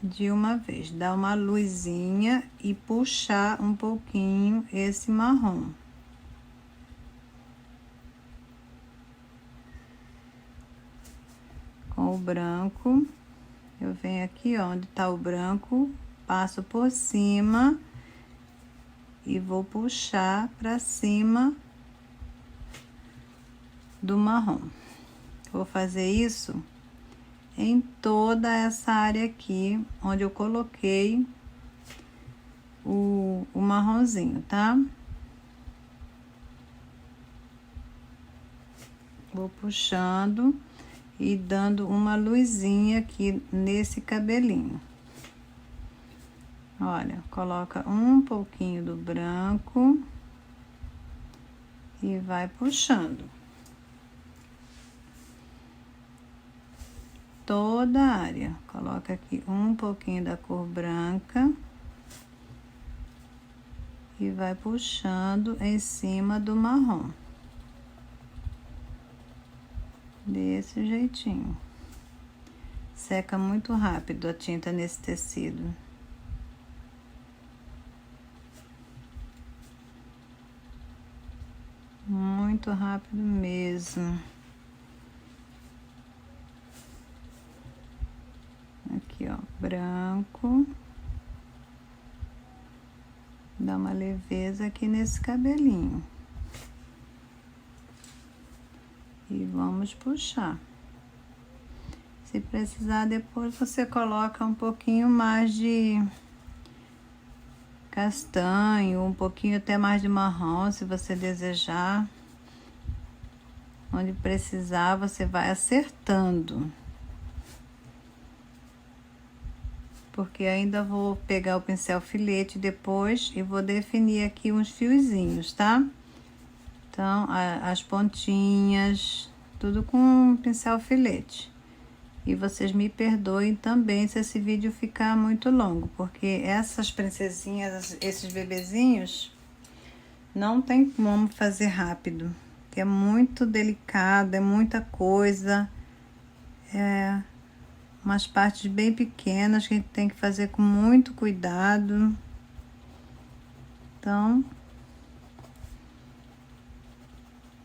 de uma vez, dar uma luzinha e puxar um pouquinho esse marrom. Com o branco, eu venho aqui, ó, onde tá o branco, passo por cima e vou puxar pra cima do marrom. Vou fazer isso em toda essa área aqui, onde eu coloquei o marronzinho, tá? Vou puxando e dando uma luzinha aqui nesse cabelinho. Olha, coloca um pouquinho do branco E vai puxando toda a área. Coloca aqui um pouquinho da cor branca e vai puxando em cima do marrom. Desse jeitinho. Seca muito rápido a tinta nesse tecido. Muito rápido mesmo. Aqui, ó, branco. Dá uma leveza aqui nesse cabelinho. E vamos puxar. Se precisar, depois você coloca um pouquinho mais de castanho, um pouquinho até mais de marrom, se você desejar. Onde precisar, você vai acertando. Porque ainda vou pegar o pincel filete depois e vou definir aqui uns fiozinhos, tá? Então, as pontinhas, tudo com pincel filete. E vocês me perdoem também se esse vídeo ficar muito longo, porque essas princesinhas, esses bebezinhos, não tem como fazer rápido, que é muito delicado, é muita coisa, é umas partes bem pequenas que a gente tem que fazer com muito cuidado. Então,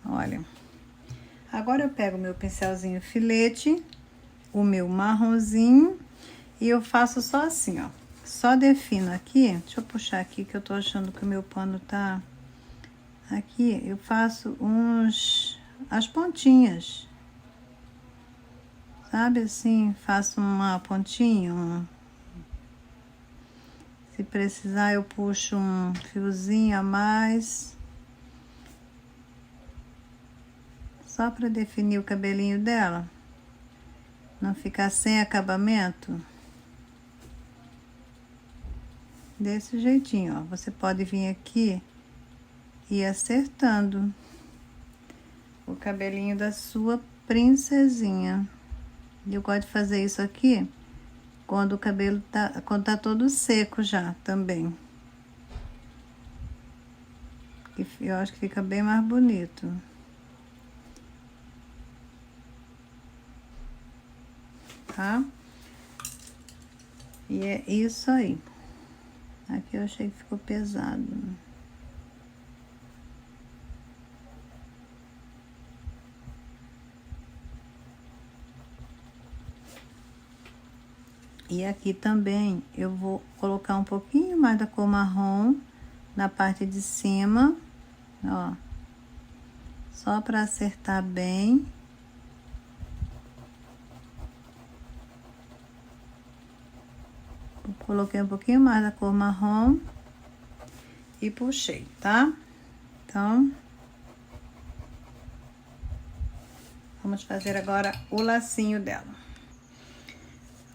olha, agora eu pego meu pincelzinho filete, o meu marronzinho, e eu faço só assim, ó. Só defino aqui, deixa eu puxar aqui que eu tô achando que o meu pano tá aqui. Eu faço as pontinhas, sabe assim, faço uma pontinha, se precisar eu puxo um fiozinho a mais, só para definir o cabelinho dela, não ficar sem acabamento. Desse jeitinho, ó. Você pode vir aqui e ir acertando o cabelinho da sua princesinha. Eu gosto de fazer isso aqui quando o cabelo quando tá todo seco já também. Eu acho que fica bem mais bonito. Tá? E é isso aí. Aqui eu achei que ficou pesado. E aqui também eu vou colocar um pouquinho mais da cor marrom na parte de cima, ó. Só para acertar bem. Coloquei um pouquinho mais da cor marrom e puxei, tá? Então, vamos fazer agora o lacinho dela.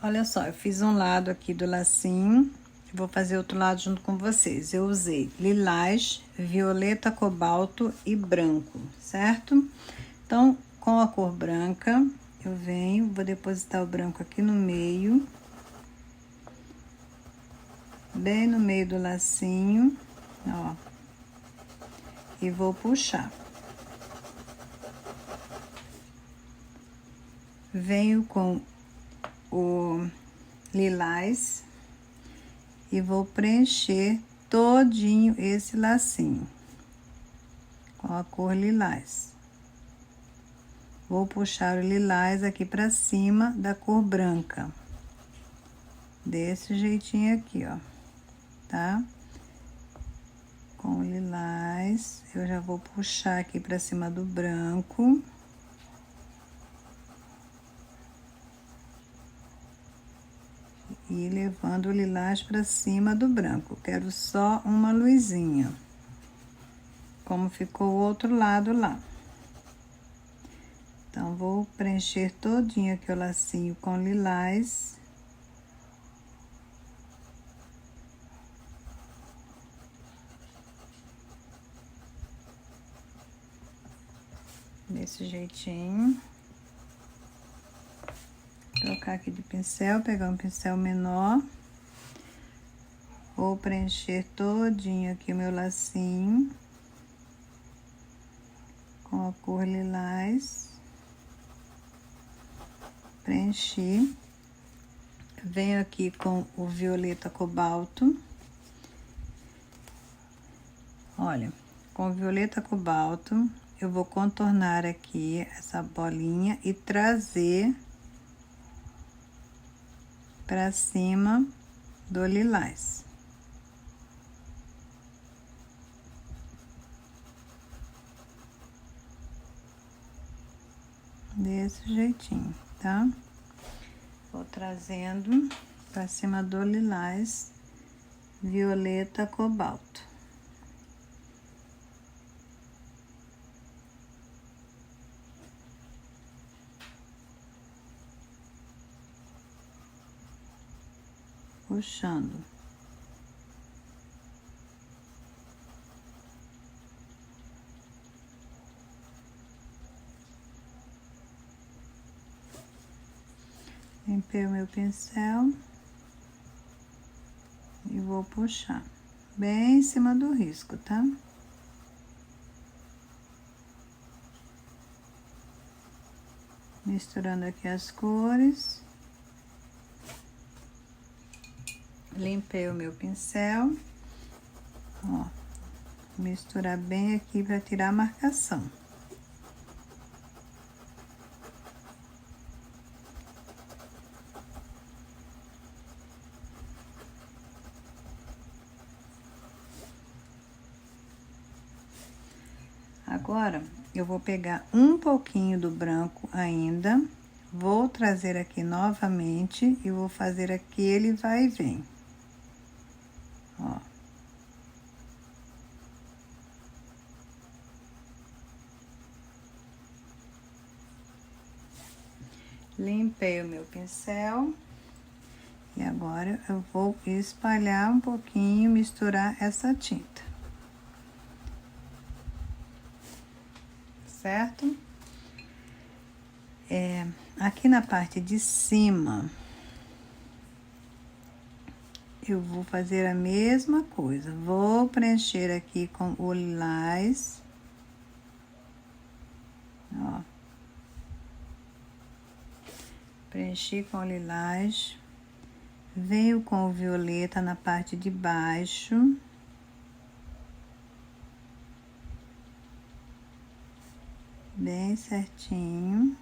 Olha só, eu fiz um lado aqui do lacinho, vou fazer outro lado junto com vocês. Eu usei lilás, violeta, cobalto e branco, certo? Então, com a cor branca, eu venho, vou depositar o branco aqui no meio, bem no meio do lacinho, ó, e vou puxar. Venho com o lilás e vou preencher todinho esse lacinho com a cor lilás. Vou puxar o lilás aqui pra cima da cor branca, desse jeitinho aqui, ó, tá? Com o lilás, eu já vou puxar aqui pra cima do branco. E levando o lilás pra cima do branco. Quero só uma luzinha. Como ficou o outro lado lá. Então, vou preencher todinho aqui o lacinho com lilás. Desse jeitinho. Trocar aqui de pincel, pegar um pincel menor. Vou preencher todinho aqui o meu lacinho com a cor lilás. Preenchi. Venho aqui com o violeta cobalto. Olha, com o violeta cobalto, eu vou contornar aqui essa bolinha e trazer para cima do lilás. Desse jeitinho, tá? Vou trazendo para cima do lilás, violeta cobalto. Puxando. Limpei o meu pincel e vou puxar bem em cima do risco, tá? Misturando aqui as cores. Limpei o meu pincel. Ó, misturar bem aqui para tirar a marcação. Agora, eu vou pegar um pouquinho do branco ainda, vou trazer aqui novamente e vou fazer aquele vai e vem. Ó. Limpei o meu pincel e agora eu vou espalhar um pouquinho, misturar essa tinta. Certo? Aqui na parte de cima, eu vou fazer a mesma coisa. Vou preencher aqui com o lilás. Ó. Preenchi com o lilás. Venho com o violeta na parte de baixo. Bem certinho.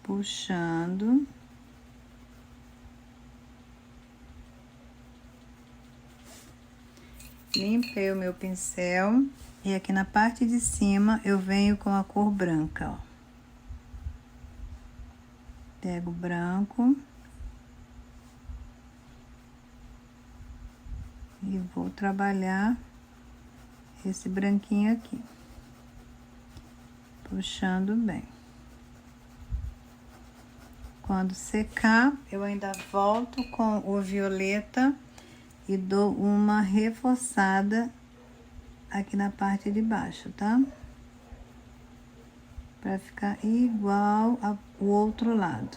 Puxando. Limpei o meu pincel. E aqui na parte de cima eu venho com a cor branca, ó. Pego o branco. E vou trabalhar esse branquinho aqui. Puxando bem. Quando secar, eu ainda volto com o violeta e dou uma reforçada aqui na parte de baixo, tá? Pra ficar igual ao outro lado.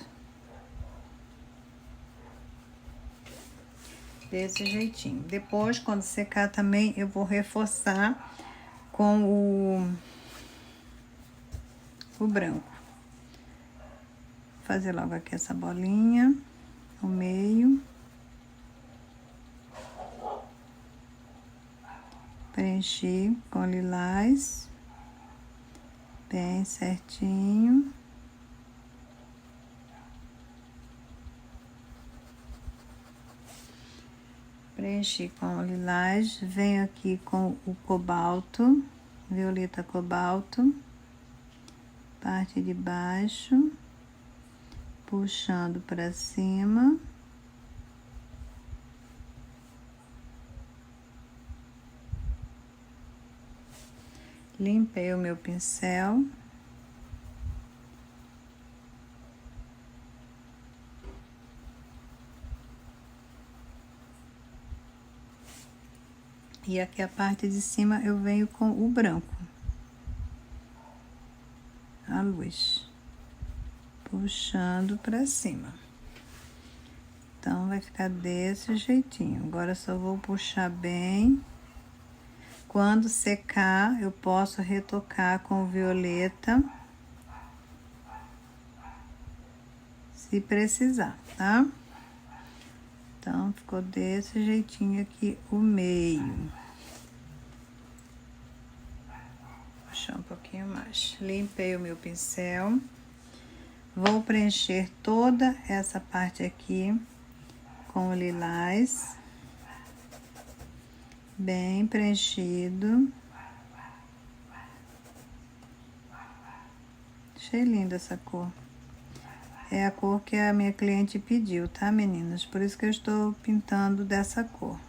Desse jeitinho. Depois, quando secar também, eu vou reforçar com o branco. Vou fazer logo aqui essa bolinha no meio. Preenchi com lilás, bem certinho. Preenchi com lilás, venho aqui com o cobalto, violeta cobalto, parte de baixo, puxando para cima. Limpei o meu pincel. E aqui a parte de cima eu venho com o branco. a luz, puxando pra cima. Então, vai ficar desse jeitinho. Agora, só vou puxar bem. Quando secar, eu posso retocar com o violeta, se precisar, tá? Então, ficou desse jeitinho aqui o meio. Puxar um pouquinho mais. Limpei o meu pincel. Vou preencher toda essa parte aqui com o lilás. Bem preenchido. Achei linda essa cor. É a cor que a minha cliente pediu, tá, meninas? Por isso que eu estou pintando dessa cor.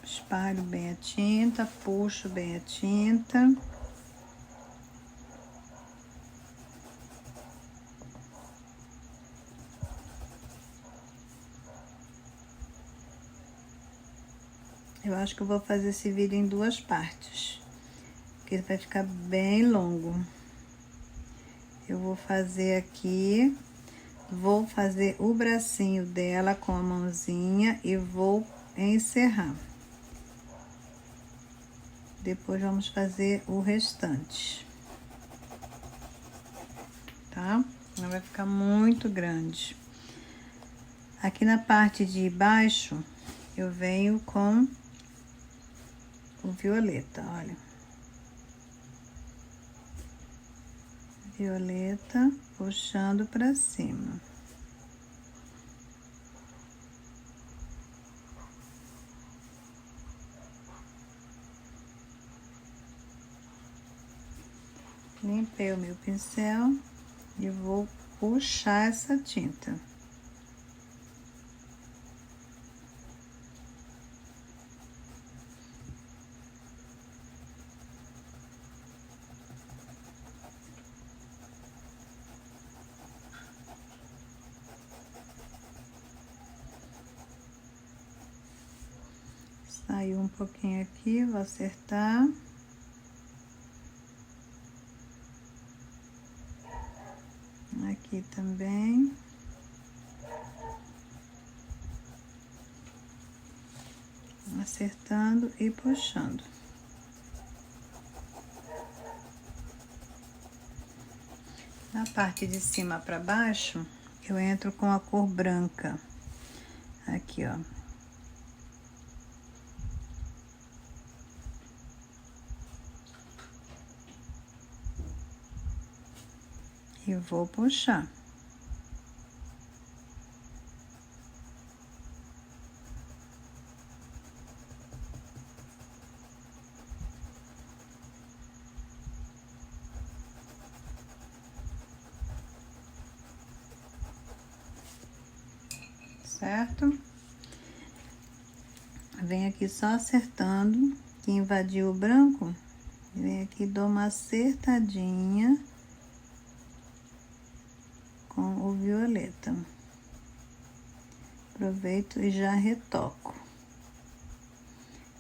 Espalho bem a tinta, puxo bem a tinta. Eu acho que eu vou fazer esse vídeo em duas partes, porque vai ficar bem longo. Eu vou fazer aqui, vou fazer o bracinho dela com a mãozinha e vou encerrar. Depois vamos fazer o restante, tá? Não vai ficar muito grande. Aqui na parte de baixo, eu venho com o violeta, olha. Violeta, puxando pra cima. Limpei o meu pincel e vou puxar essa tinta. Saiu um pouquinho aqui, vou acertar. Aqui também. Acertando e puxando. Na parte de cima para baixo, eu entro com a cor branca. Aqui, ó. E vou puxar. Certo? Vem aqui só acertando, que invadiu o branco. Vem aqui, dou uma acertadinha com o violeta. Aproveito e já retoco.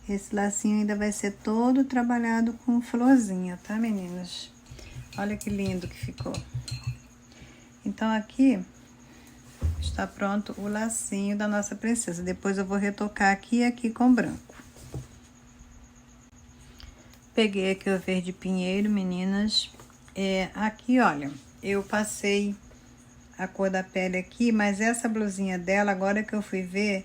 Esse lacinho ainda vai ser todo trabalhado com florzinha, tá, meninas? Olha que lindo que ficou. Então, aqui está pronto o lacinho da nossa princesa. Depois eu vou retocar aqui e aqui com branco. Peguei aqui o verde pinheiro, meninas. Aqui, olha, eu passei a cor da pele aqui, mas essa blusinha dela, agora que eu fui ver,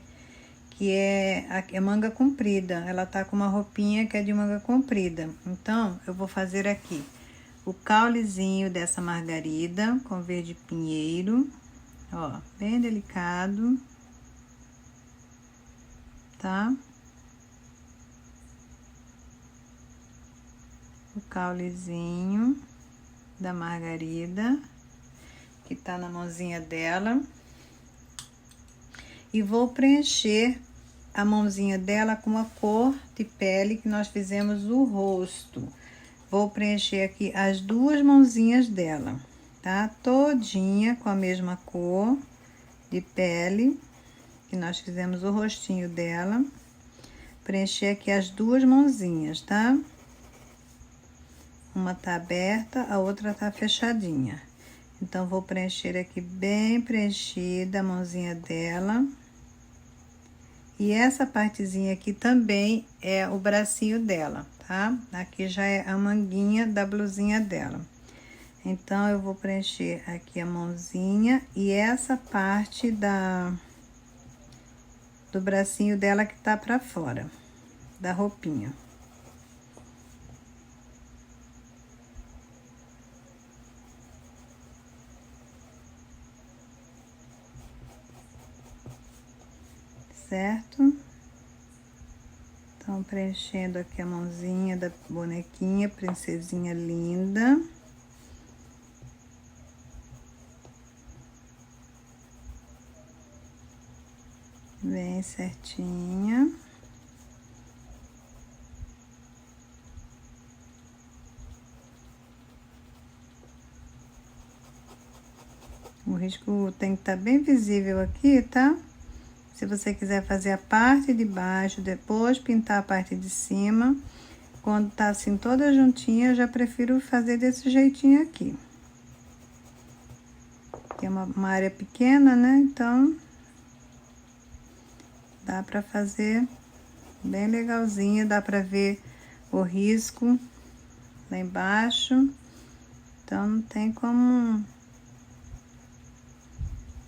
que é manga comprida. Ela tá com uma roupinha que é de manga comprida. Então, eu vou fazer aqui o caulezinho dessa margarida com verde pinheiro. Ó, bem delicado, tá? O caulezinho da margarida, que tá na mãozinha dela. E vou preencher a mãozinha dela com a cor de pele que nós fizemos o rosto. Vou preencher aqui as duas mãozinhas dela, tá? Todinha com a mesma cor de pele, que nós fizemos o rostinho dela. Preencher aqui as duas mãozinhas, tá? Uma tá aberta, a outra tá fechadinha. Então, vou preencher aqui bem preenchida a mãozinha dela. E essa partezinha aqui também é o bracinho dela, tá? Aqui já é a manguinha da blusinha dela. Então, eu vou preencher aqui a mãozinha e essa parte do bracinho dela que tá pra fora da roupinha. Certo? Então, preenchendo aqui a mãozinha da bonequinha, princesinha linda. Bem certinha. O risco tem que estar bem visível aqui, tá? Se você quiser fazer a parte de baixo, depois pintar a parte de cima, quando tá assim toda juntinha, eu já prefiro fazer desse jeitinho aqui. Que é uma área pequena, né? Então, dá pra fazer bem legalzinho, dá pra ver o risco lá embaixo. Então, não tem como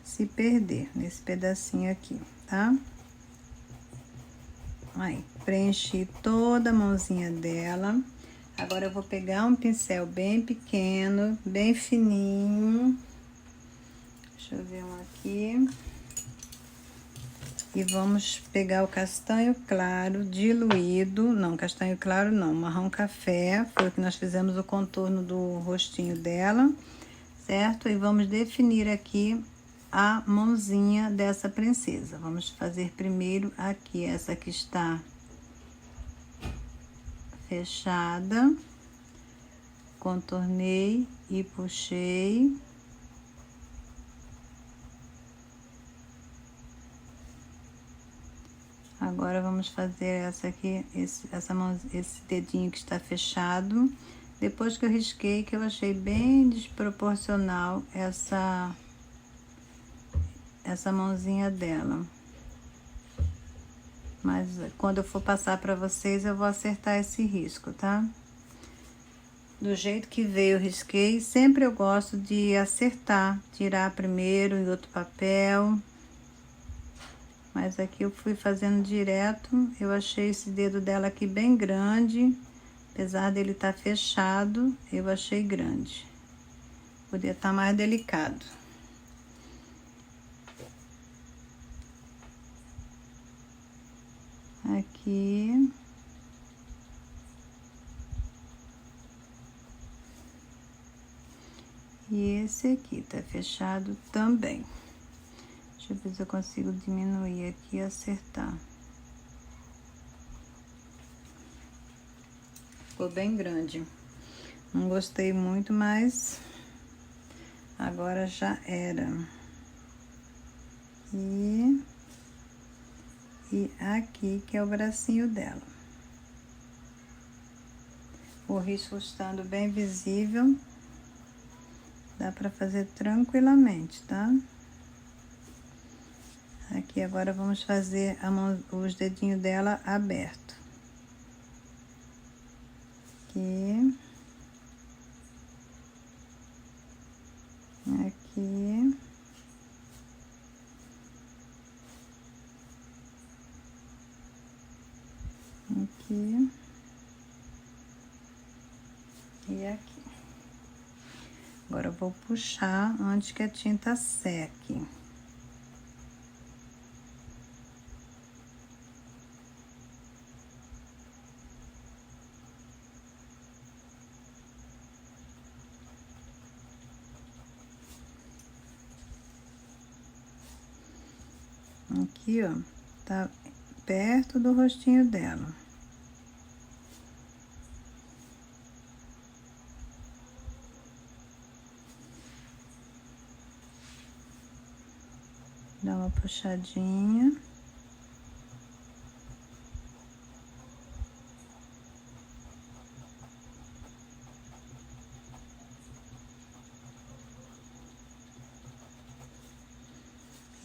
se perder nesse pedacinho aqui, tá? Aí, preenchi toda a mãozinha dela. Agora, eu vou pegar um pincel bem pequeno, bem fininho. Deixa eu ver um aqui. E vamos pegar o castanho claro diluído. Não, castanho claro não, marrom café. Foi o que nós fizemos o contorno do rostinho dela, certo? E vamos definir aqui a mãozinha dessa princesa. Vamos fazer primeiro aqui, essa que está fechada. Contornei e puxei. Agora, vamos fazer essa aqui, esse dedinho que está fechado. Depois que eu risquei, que eu achei bem desproporcional essa mãozinha dela. Mas quando eu for passar para vocês, eu vou acertar esse risco, tá? Do jeito que veio, eu risquei. Sempre eu gosto de acertar, tirar primeiro em outro papel. Mas aqui eu fui fazendo direto. Eu achei esse dedo dela aqui bem grande. Apesar dele estar fechado, eu achei grande. Podia estar mais delicado. Aqui. E esse aqui tá fechado também. Deixa eu ver se eu consigo diminuir aqui e acertar. Ficou bem grande. Não gostei muito, mas agora já era. E aqui que é o bracinho dela. O risco estando bem visível, dá pra fazer tranquilamente, tá? Aqui agora vamos fazer os dedinhos dela aberto. Aqui. Aqui. Aqui. E aqui. Agora eu vou puxar antes que a tinta seque. Aqui, ó, tá perto do rostinho dela. Dá uma puxadinha.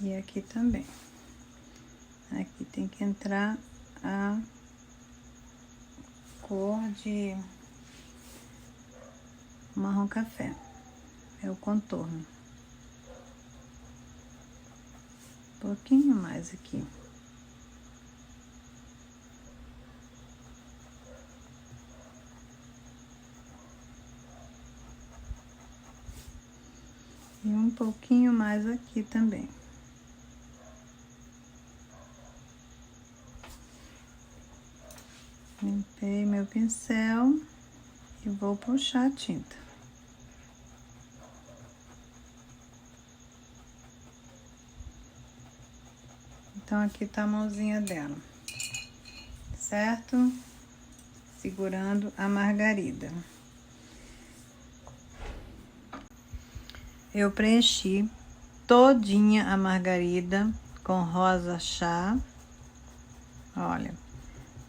E aqui também. Aqui tem que entrar a cor de marrom café. É o contorno. Um pouquinho mais aqui. E um pouquinho mais aqui também. Limpei meu pincel e vou puxar a tinta. Então, aqui tá a mãozinha dela, certo? Segurando a margarida. Eu preenchi todinha a margarida com rosa chá. Olha,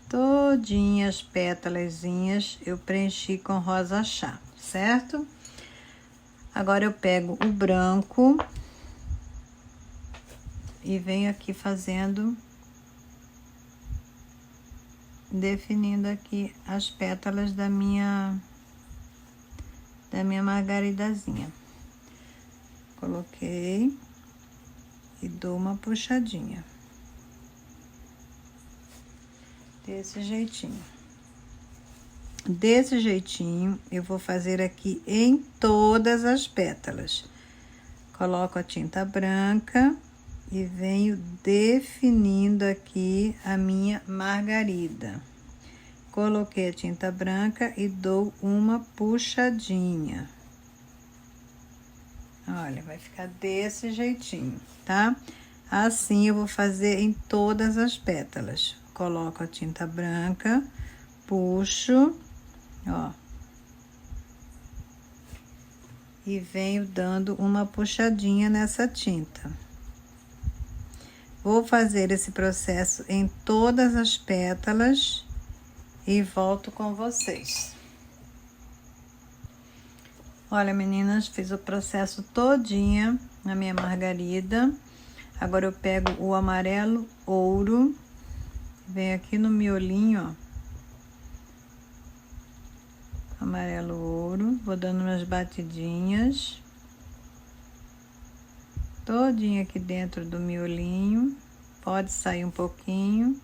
todinha as pétalazinhas eu preenchi com rosa chá, certo? Agora eu pego o branco e venho aqui fazendo, definindo aqui as pétalas da minha margaridazinha. Coloquei e dou uma puxadinha. Desse jeitinho. Desse jeitinho, eu vou fazer aqui em todas as pétalas. Coloco a tinta branca e venho definindo aqui a minha margarida. Coloquei a tinta branca e dou uma puxadinha. Olha, vai ficar desse jeitinho, tá? Assim eu vou fazer em todas as pétalas. Coloco a tinta branca, puxo, ó. E venho dando uma puxadinha nessa tinta. Vou fazer esse processo em todas as pétalas e volto com vocês. Olha, meninas, fiz o processo todinha na minha margarida. Agora eu pego o amarelo ouro, venho aqui no miolinho, ó. Amarelo ouro, vou dando umas batidinhas. Todinha aqui dentro do miolinho. Pode sair um pouquinho,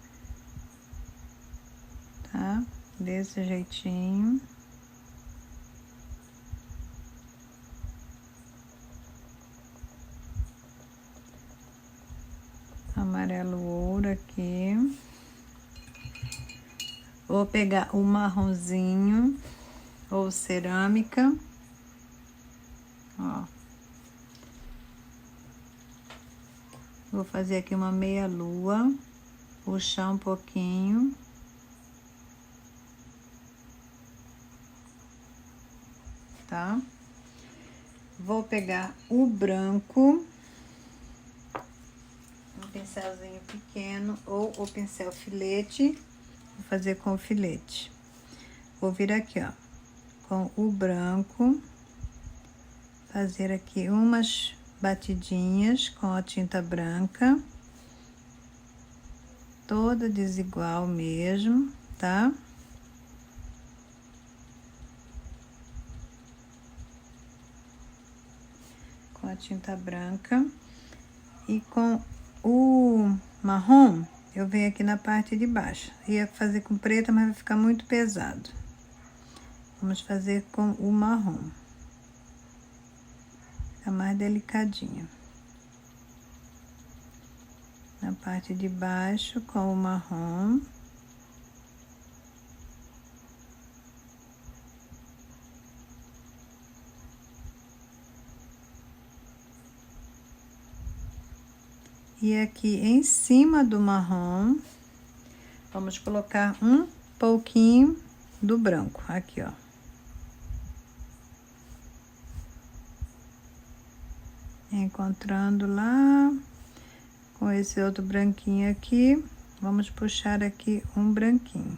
tá? Desse jeitinho. Amarelo ouro aqui. Vou pegar o marronzinho ou cerâmica, ó. Vou fazer aqui uma meia lua, puxar um pouquinho. Tá? Vou pegar o branco, um pincelzinho pequeno ou o pincel filete, vou fazer com o filete. Vou vir aqui, ó, com o branco, fazer aqui umas batidinhas com a tinta branca, toda desigual mesmo, tá? Com a tinta branca. E com o marrom, eu venho aqui na parte de baixo. Ia fazer com preta, mas vai ficar muito pesado. Vamos fazer com o marrom. Fica mais delicadinho. Na parte de baixo, com o marrom. E aqui em cima do marrom, vamos colocar um pouquinho do branco, aqui, ó. Encontrando lá, com esse outro branquinho aqui, vamos puxar aqui um branquinho.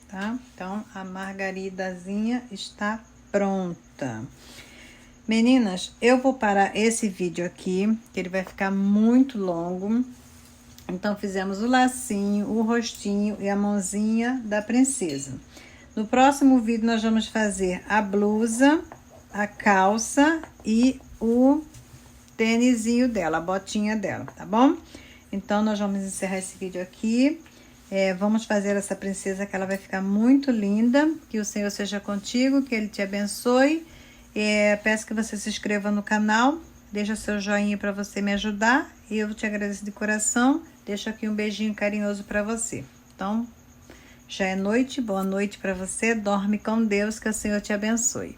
Tá? Então, a margaridazinha está pronta. Meninas, eu vou parar esse vídeo aqui, que ele vai ficar muito longo. Então, fizemos o lacinho, o rostinho e a mãozinha da princesa. No próximo vídeo, nós vamos fazer a blusa, a calça e o tênisinho dela, a botinha dela, tá bom? Então, nós vamos encerrar esse vídeo aqui. Vamos fazer essa princesa, que ela vai ficar muito linda. Que o Senhor seja contigo, que Ele te abençoe. Peço que você se inscreva no canal, deixa seu joinha para você me ajudar. E eu te agradeço de coração. Deixo aqui um beijinho carinhoso para você. Então, já é noite, boa noite para você. Dorme com Deus, que o Senhor te abençoe.